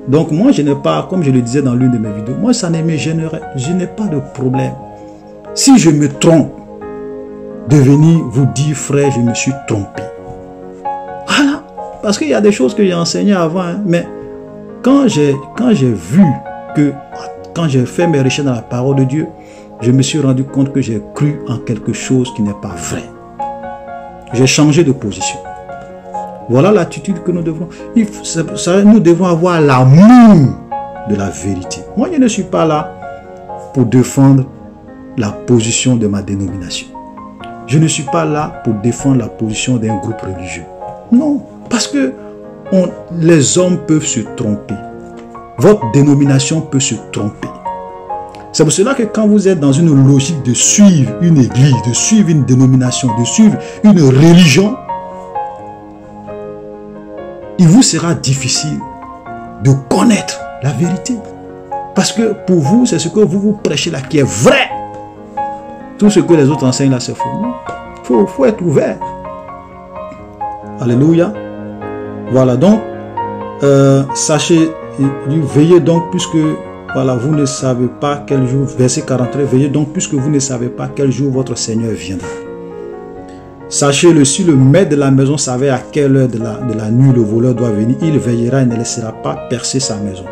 Donc moi, je n'ai pas, comme je le disais dans l'une de mes vidéos, moi ça ne me gênerait, je n'ai pas de problème. Si je me trompe, de venir vous dire, frère, je me suis trompé. Voilà. Parce qu'il y a des choses que j'ai enseignées avant, hein, mais quand j'ai vu que, quand j'ai fait mes recherches dans la parole de Dieu, je me suis rendu compte que j'ai cru en quelque chose qui n'est pas vrai. J'ai changé de position. Voilà l'attitude que nous devrons. Nous devons avoir l'amour de la vérité. Moi, je ne suis pas là pour défendre la position de ma dénomination. Je ne suis pas là pour défendre la position d'un groupe religieux. Non, parce que les hommes peuvent se tromper. Votre dénomination peut se tromper. C'est pour cela que quand vous êtes dans une logique de suivre une église, de suivre une dénomination, de suivre une religion, il vous sera difficile de connaître la vérité. Parce que pour vous, c'est ce que vous prêchez là qui est vrai. Tout ce que les autres enseignent là, c'est faux. Il faut être ouvert. Alléluia. Voilà donc, sachez, veillez donc puisque voilà, vous ne savez pas quel jour, verset 43, veillez donc puisque vous ne savez pas quel jour votre Seigneur viendra. Sachez-le, si le maître de la maison savait à quelle heure de la nuit le voleur doit venir, il veillera et ne laissera pas percer sa maison.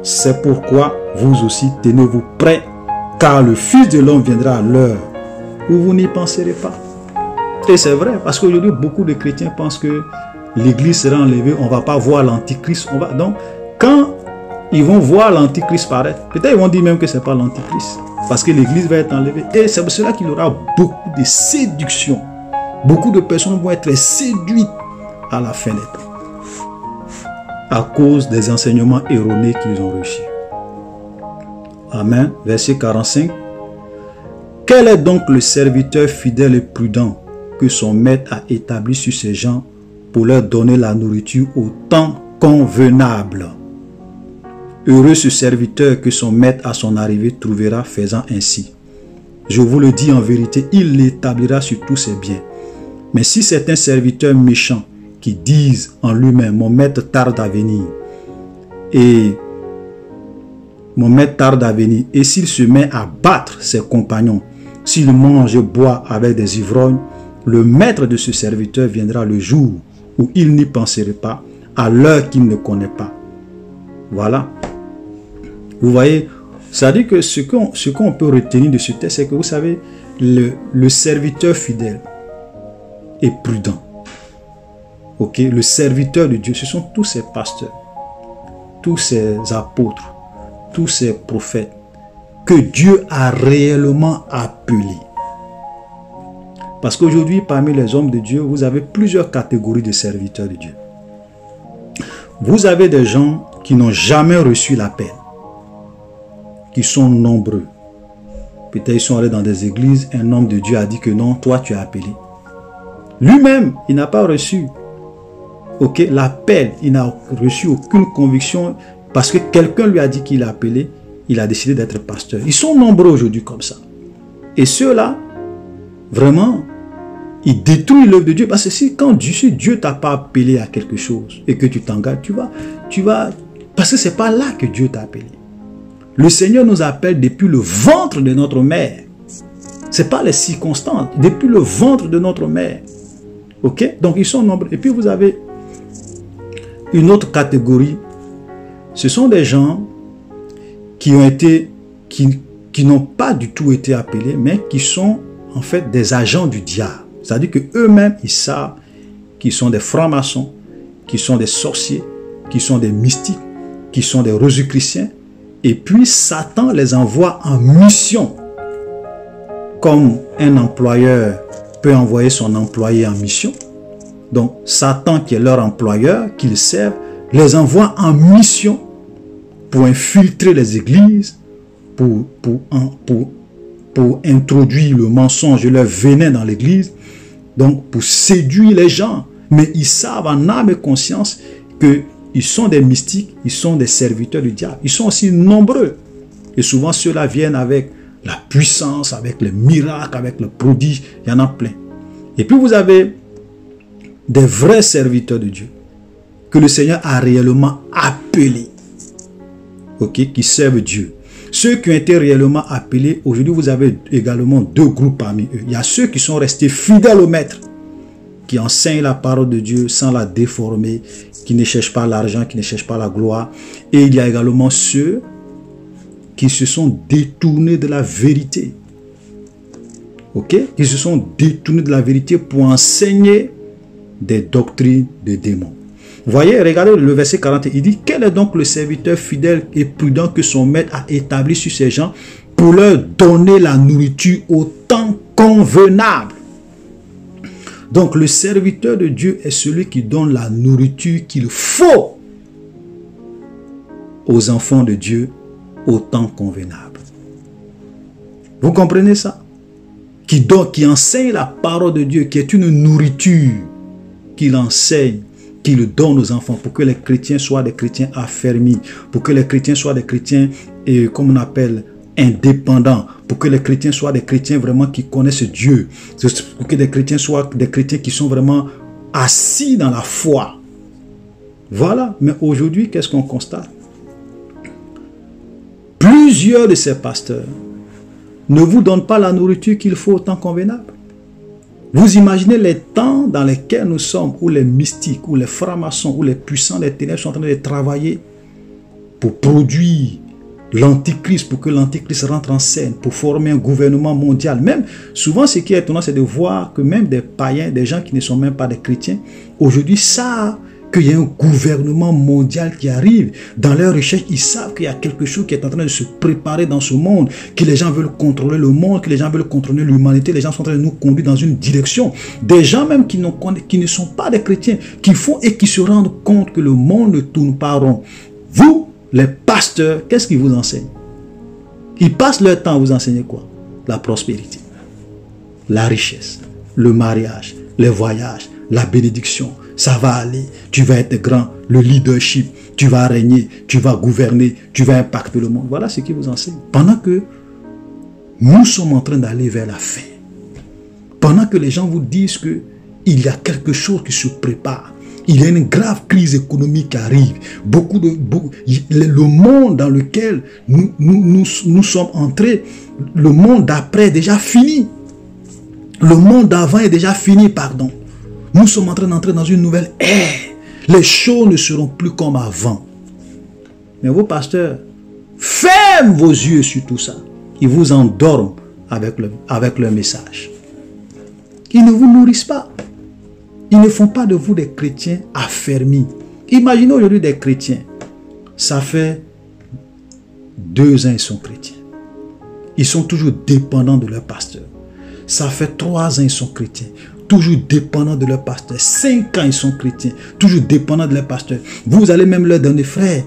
C'est pourquoi vous aussi tenez-vous prêts, car le Fils de l'homme viendra à l'heure où vous n'y penserez pas. Et c'est vrai, parce qu'aujourd'hui, beaucoup de chrétiens pensent que l'église sera enlevée, on ne va pas voir l'antichrist. Donc, quand ils vont voir l'antichrist paraître, peut-être ils vont dire même que ce n'est pas l'antichrist, parce que l'église va être enlevée. Et c'est pour cela qu'il y aura beaucoup de séduction. Beaucoup de personnes vont être séduites à la fin des temps à cause des enseignements erronés qu'ils ont reçus. Amen. Verset 45. Quel est donc le serviteur fidèle et prudent que son maître a établi sur ses gens pour leur donner la nourriture au temps convenable? Heureux ce serviteur que son maître à son arrivée trouvera faisant ainsi. Je vous le dis en vérité, il l'établira sur tous ses biens. Mais si c'est un serviteur méchant qui dise en lui-même, mon maître tarde à venir, et s'il se met à battre ses compagnons, s'il mange et boit avec des ivrognes, le maître de ce serviteur viendra le jour où il n'y penserait pas, à l'heure qu'il ne connaît pas. Voilà. Vous voyez, ça dit que ce qu'on peut retenir de ce texte, c'est que vous savez, le serviteur fidèle et prudent. Ok, le serviteur de Dieu, ce sont tous ces pasteurs, tous ces apôtres, tous ces prophètes que Dieu a réellement appelés. Parce qu'aujourd'hui, parmi les hommes de Dieu, vous avez plusieurs catégories de serviteurs de Dieu. Vous avez des gens qui n'ont jamais reçu l'appel, qui sont nombreux. Peut-être ils sont allés dans des églises, un homme de Dieu a dit que non, toi tu es appelé. Lui-même, il n'a pas reçu l'appel, il n'a reçu aucune conviction parce que quelqu'un lui a dit qu'il est appelé, il a décidé d'être pasteur. Ils sont nombreux aujourd'hui comme ça. Et ceux-là, vraiment, ils détruisent l'œuvre de Dieu. Parce que si Dieu ne t'a pas appelé à quelque chose et que tu t'engages, tu vas, parce que ce n'est pas là que Dieu t'a appelé. Le Seigneur nous appelle depuis le ventre de notre mère. Ce n'est pas les circonstances, depuis le ventre de notre mère. Ok? Donc ils sont nombreux. Et puis vous avez une autre catégorie. Ce sont des gens qui n'ont pas du tout été appelés, mais qui sont en fait des agents du diable. C'est-à-dire qu'eux-mêmes, ils savent qu'ils sont des francs-maçons, qu'ils sont des sorciers, qu'ils sont des mystiques, qu'ils sont des rosicruciens. Et puis Satan les envoie en mission. Comme un employeur peut envoyer son employé en mission. Donc Satan, qui est leur employeur, qu'ils servent, les envoie en mission pour infiltrer les églises, pour introduire le mensonge et leur venin dans l'église, donc pour séduire les gens. Mais ils savent en âme et conscience qu'ils sont des mystiques, ils sont des serviteurs du diable. Ils sont aussi nombreux. Et souvent ceux-là viennent avec la puissance, avec les miracles, avec le prodige. Il y en a plein. Et puis vous avez des vrais serviteurs de Dieu que le Seigneur a réellement appelés, qui servent Dieu. Ceux qui ont été réellement appelés, aujourd'hui vous avez également deux groupes parmi eux. Il y a ceux qui sont restés fidèles au maître, qui enseignent la parole de Dieu sans la déformer, qui ne cherchent pas l'argent, qui ne cherchent pas la gloire. Et il y a également ceux qui se sont détournés de la vérité. Qui se sont détournés de la vérité pour enseigner des doctrines de démons. Vous voyez, regardez le verset 41, il dit, quel est donc le serviteur fidèle et prudent que son maître a établi sur ces gens pour leur donner la nourriture au temps convenable. Donc le serviteur de Dieu est celui qui donne la nourriture qu'il faut aux enfants de Dieu au temps convenable. Vous comprenez ça? Qui enseigne la parole de Dieu, qui est une nourriture qu'il enseigne, qu'il donne aux enfants pour que les chrétiens soient des chrétiens affermis, pour que les chrétiens soient des chrétiens, comme on appelle, indépendants, pour que les chrétiens soient des chrétiens vraiment qui connaissent Dieu, pour que les chrétiens soient des chrétiens qui sont vraiment assis dans la foi. Voilà. Mais aujourd'hui, qu'est-ce qu'on constate? Plusieurs de ces pasteurs ne vous donnent pas la nourriture qu'il faut au temps convenable. Vous imaginez les temps dans lesquels nous sommes, où les mystiques, où les francs-maçons, où les puissants des ténèbres sont en train de travailler pour produire l'antichrist, pour que l'antichrist rentre en scène, pour former un gouvernement mondial. Même, souvent, ce qui est étonnant, c'est de voir que même des païens, des gens qui ne sont même pas des chrétiens, aujourd'hui savent qu'il y a un gouvernement mondial qui arrive. Dans leurs recherches, ils savent qu'il y a quelque chose qui est en train de se préparer dans ce monde, que les gens veulent contrôler le monde, que les gens veulent contrôler l'humanité, les gens sont en train de nous conduire dans une direction. Des gens même qui ne sont pas des chrétiens, qui font et qui se rendent compte que le monde ne tourne pas rond. Vous, les pasteurs, qu'est-ce qu'ils vous enseignent? Ils passent leur temps à vous enseigner quoi? La prospérité, la richesse, le mariage, les voyages, la bénédiction. Ça va aller, tu vas être grand, le leadership, tu vas régner, tu vas gouverner, tu vas impacter le monde. Voilà ce qu'ils vous enseignent. Pendant que nous sommes en train d'aller vers la fin. Pendant que les gens vous disent qu'il y a quelque chose qui se prépare. Il y a une grave crise économique qui arrive. Le monde dans lequel nous sommes entrés, le monde d'après est déjà fini. Le monde d'avant est déjà fini, pardon. Nous sommes en train d'entrer dans une nouvelle ère. Les choses ne seront plus comme avant. Mais vos pasteurs, ferment vos yeux sur tout ça. Ils vous endorment avec leur message. Ils ne vous nourrissent pas. Ils ne font pas de vous des chrétiens affermis. Imaginez aujourd'hui des chrétiens. Ça fait 2 ans ils sont chrétiens. Ils sont toujours dépendants de leur pasteur. Ça fait 3 ans ils sont chrétiens. Toujours dépendants de leur pasteur. 5 ans ils sont chrétiens. Toujours dépendants de leur pasteur. Vous allez même leur donner, frère,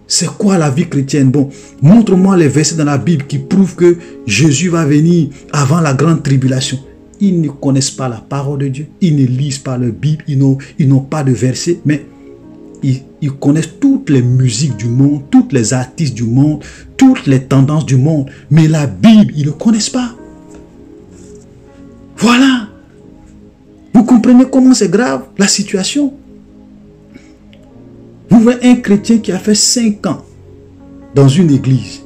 C'est quoi la vie chrétienne? Bon, montre-moi les versets dans la Bible qui prouvent que Jésus va venir avant la grande tribulation. Ils ne connaissent pas la parole de Dieu. Ils ne lisent pas la Bible. Ils n'ont pas de versets. Mais ils connaissent toutes les musiques du monde, tous les artistes du monde, toutes les tendances du monde. Mais la Bible, ils ne connaissent pas. Voilà. Vous comprenez comment c'est grave la situation? Vous voyez un chrétien qui a fait 5 ans dans une église.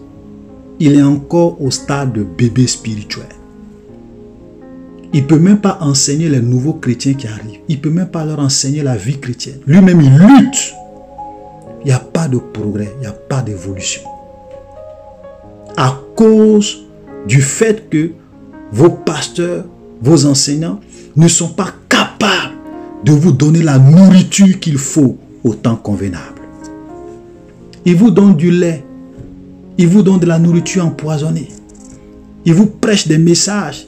Il est encore au stade de bébé spirituel. Il ne peut même pas enseigner les nouveaux chrétiens qui arrivent. Il ne peut même pas leur enseigner la vie chrétienne. Lui-même, il lutte. Il n'y a pas de progrès, il n'y a pas d'évolution. À cause du fait que vos pasteurs, vos enseignants ne sont pas capables de vous donner la nourriture qu'il faut au temps convenable. Ils vous donnent du lait. Ils vous donnent de la nourriture empoisonnée. Ils vous prêchent des messages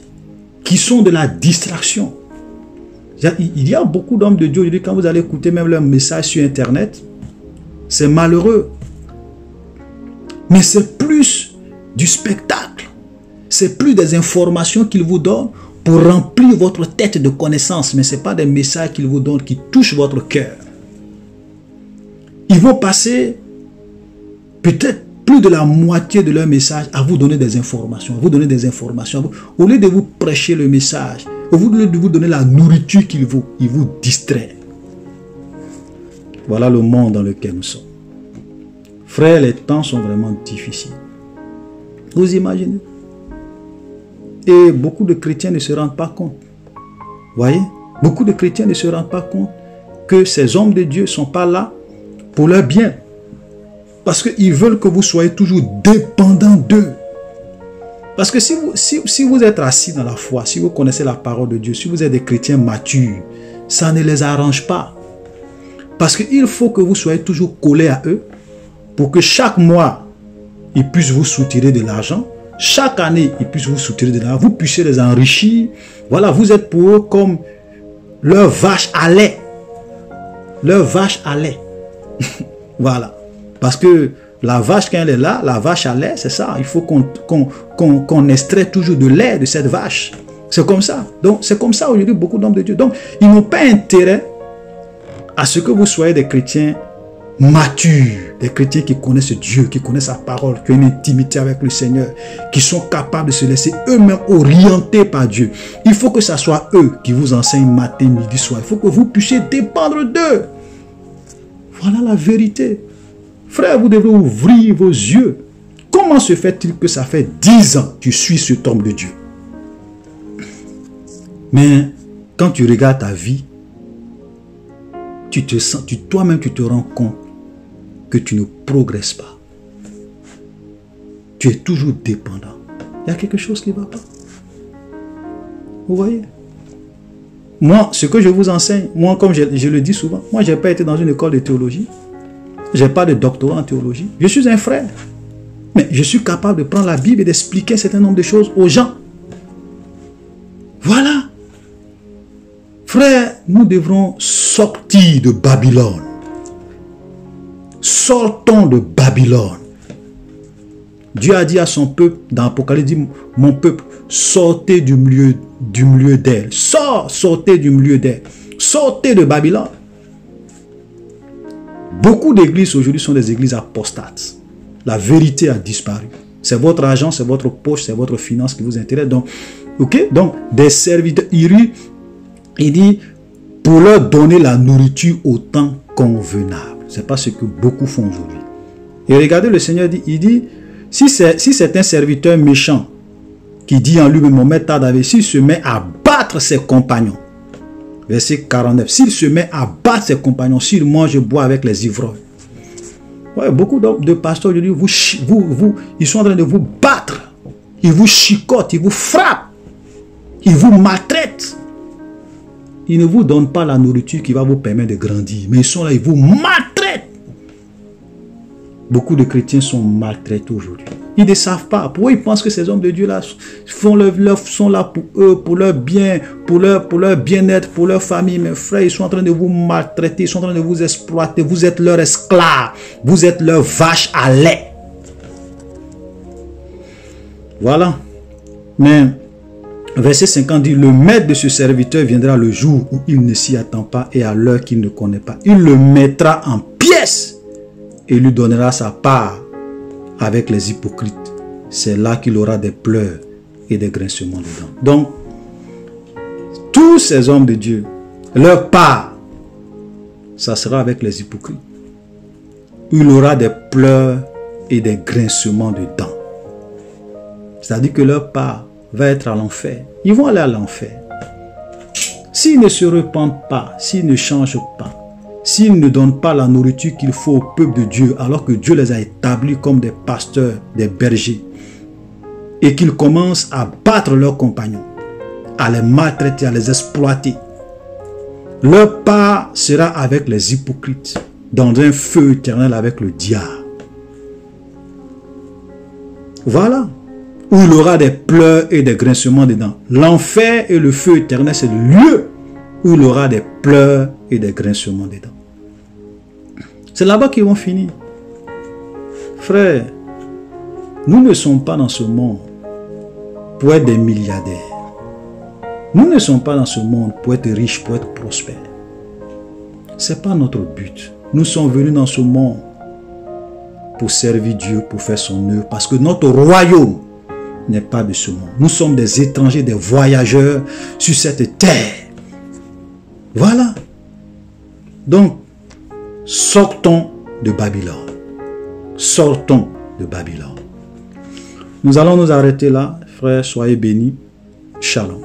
qui sont de la distraction. Il y a beaucoup d'hommes de Dieu aujourd'hui, quand vous allez écouter même leurs messages sur Internet, c'est malheureux. Mais c'est plus du spectacle. C'est plus des informations qu'ils vous donnent pour remplir votre tête de connaissances. Mais ce n'est pas des messages qu'ils vous donnent qui touchent votre cœur. Ils vont passer peut-être plus de la moitié de leur message à vous donner des informations. À vous donner des informations. Au lieu de vous prêcher le message, au lieu de vous donner la nourriture qu'il faut, ils vous distraient. Voilà le monde dans lequel nous sommes. Frères, les temps sont vraiment difficiles. Vous imaginez? Et beaucoup de chrétiens ne se rendent pas compte. Voyez? Beaucoup de chrétiens ne se rendent pas compte que ces hommes de Dieu ne sont pas là pour leur bien. Parce qu'ils veulent que vous soyez toujours dépendants d'eux. Parce que si vous êtes assis dans la foi, si vous connaissez la parole de Dieu, si vous êtes des chrétiens matures, ça ne les arrange pas. Parce qu'il faut que vous soyez toujours collés à eux pour que chaque mois, ils puissent vous soutirer de l'argent. Chaque année, ils puissent vous soutirer de l'argent. Vous puissiez les enrichir. Voilà, vous êtes pour eux comme leur vache à lait. Leur vache à lait. Voilà. Parce que la vache, quand elle est là, la vache à lait, c'est ça. Il faut qu'on extrait toujours de lait de cette vache. C'est comme ça. Donc, c'est comme ça aujourd'hui beaucoup d'hommes de Dieu. Donc, ils n'ont pas intérêt à ce que vous soyez des chrétiens matures, des chrétiens qui connaissent Dieu, qui connaissent sa parole, qui ont une intimité avec le Seigneur, qui sont capables de se laisser eux-mêmes orienter par Dieu. Il faut que ce soit eux qui vous enseignent matin, midi, soir. Il faut que vous puissiez dépendre d'eux. Voilà la vérité. Frère, vous devez ouvrir vos yeux. Comment se fait-il que ça fait 10 ans que tu suis cet homme de Dieu? Mais quand tu regardes ta vie, toi-même tu te rends compte que tu ne progresses pas. Tu es toujours dépendant. Il y a quelque chose qui ne va pas. Vous voyez? Moi, ce que je vous enseigne, moi, comme je le dis souvent, moi, je n'ai pas été dans une école de théologie. Je n'ai pas de doctorat en théologie. Je suis un frère. Mais je suis capable de prendre la Bible et d'expliquer un certain nombre de choses aux gens. Voilà. Frère, nous devrons sortir de Babylone. Sortons de Babylone. Dieu a dit à son peuple, dans l'Apocalypse, il dit, mon peuple, sortez du milieu d'elle. Sortez du milieu d'elle. Sortez de Babylone. Beaucoup d'églises aujourd'hui sont des églises apostates. La vérité a disparu. C'est votre argent, c'est votre poche, c'est votre finance qui vous intéresse. Donc, ok, donc des serviteurs, il dit, pour leur donner la nourriture au temps convenable. Ce n'est pas ce que beaucoup font aujourd'hui. Et regardez, le Seigneur dit, il dit, si c'est un serviteur méchant qui dit en lui-même, mon maître tarde, s'il se met à battre ses compagnons, verset 49, s'il se met à battre ses compagnons, s'il mange et boit avec les ivrognes. Ouais, beaucoup de pasteurs aujourd'hui, ils sont en train de vous battre. Ils vous chicotent, ils vous frappent. Ils vous maltraitent. Ils ne vous donnent pas la nourriture qui va vous permettre de grandir. Mais ils sont là, ils vous maltraitent. Beaucoup de chrétiens sont maltraités aujourd'hui. Ils ne savent pas. Pourquoi ils pensent que ces hommes de Dieu-là sont là pour eux, pour leur bien, pour leur bien-être, pour leur famille. Mes frères, ils sont en train de vous maltraiter, ils sont en train de vous exploiter. Vous êtes leurs esclaves. Vous êtes leurs vaches à lait. Voilà. Mais verset 50 dit, le maître de ce serviteur viendra le jour où il ne s'y attend pas et à l'heure qu'il ne connaît pas. Il le mettra en pièces et lui donnera sa part avec les hypocrites. C'est là qu'il aura des pleurs et des grincements dedans. Donc, tous ces hommes de Dieu, leur part, ça sera avec les hypocrites. Il aura des pleurs et des grincements dedans. C'est-à-dire que leur part va être à l'enfer. Ils vont aller à l'enfer. S'ils ne se repentent pas, s'ils ne changent pas, s'ils ne donnent pas la nourriture qu'il faut au peuple de Dieu, alors que Dieu les a établis comme des pasteurs, des bergers, et qu'ils commencent à battre leurs compagnons, à les maltraiter, à les exploiter, leur part sera avec les hypocrites, dans un feu éternel avec le diable. Voilà. Où il aura des pleurs et des grincements dedans. L'enfer et le feu éternel, c'est le lieu où il aura des pleurs et des grincements dedans. C'est là-bas qu'ils vont finir. Frère, nous ne sommes pas dans ce monde pour être des milliardaires. Nous ne sommes pas dans ce monde pour être riches, pour être prospères. Ce n'est pas notre but. Nous sommes venus dans ce monde pour servir Dieu, pour faire son œuvre, parce que notre royaume n'est pas de ce monde. Nous sommes des étrangers, des voyageurs sur cette terre. Voilà. Donc, sortons de Babylone. Sortons de Babylone. Nous allons nous arrêter là. Frères, soyez bénis. Shalom.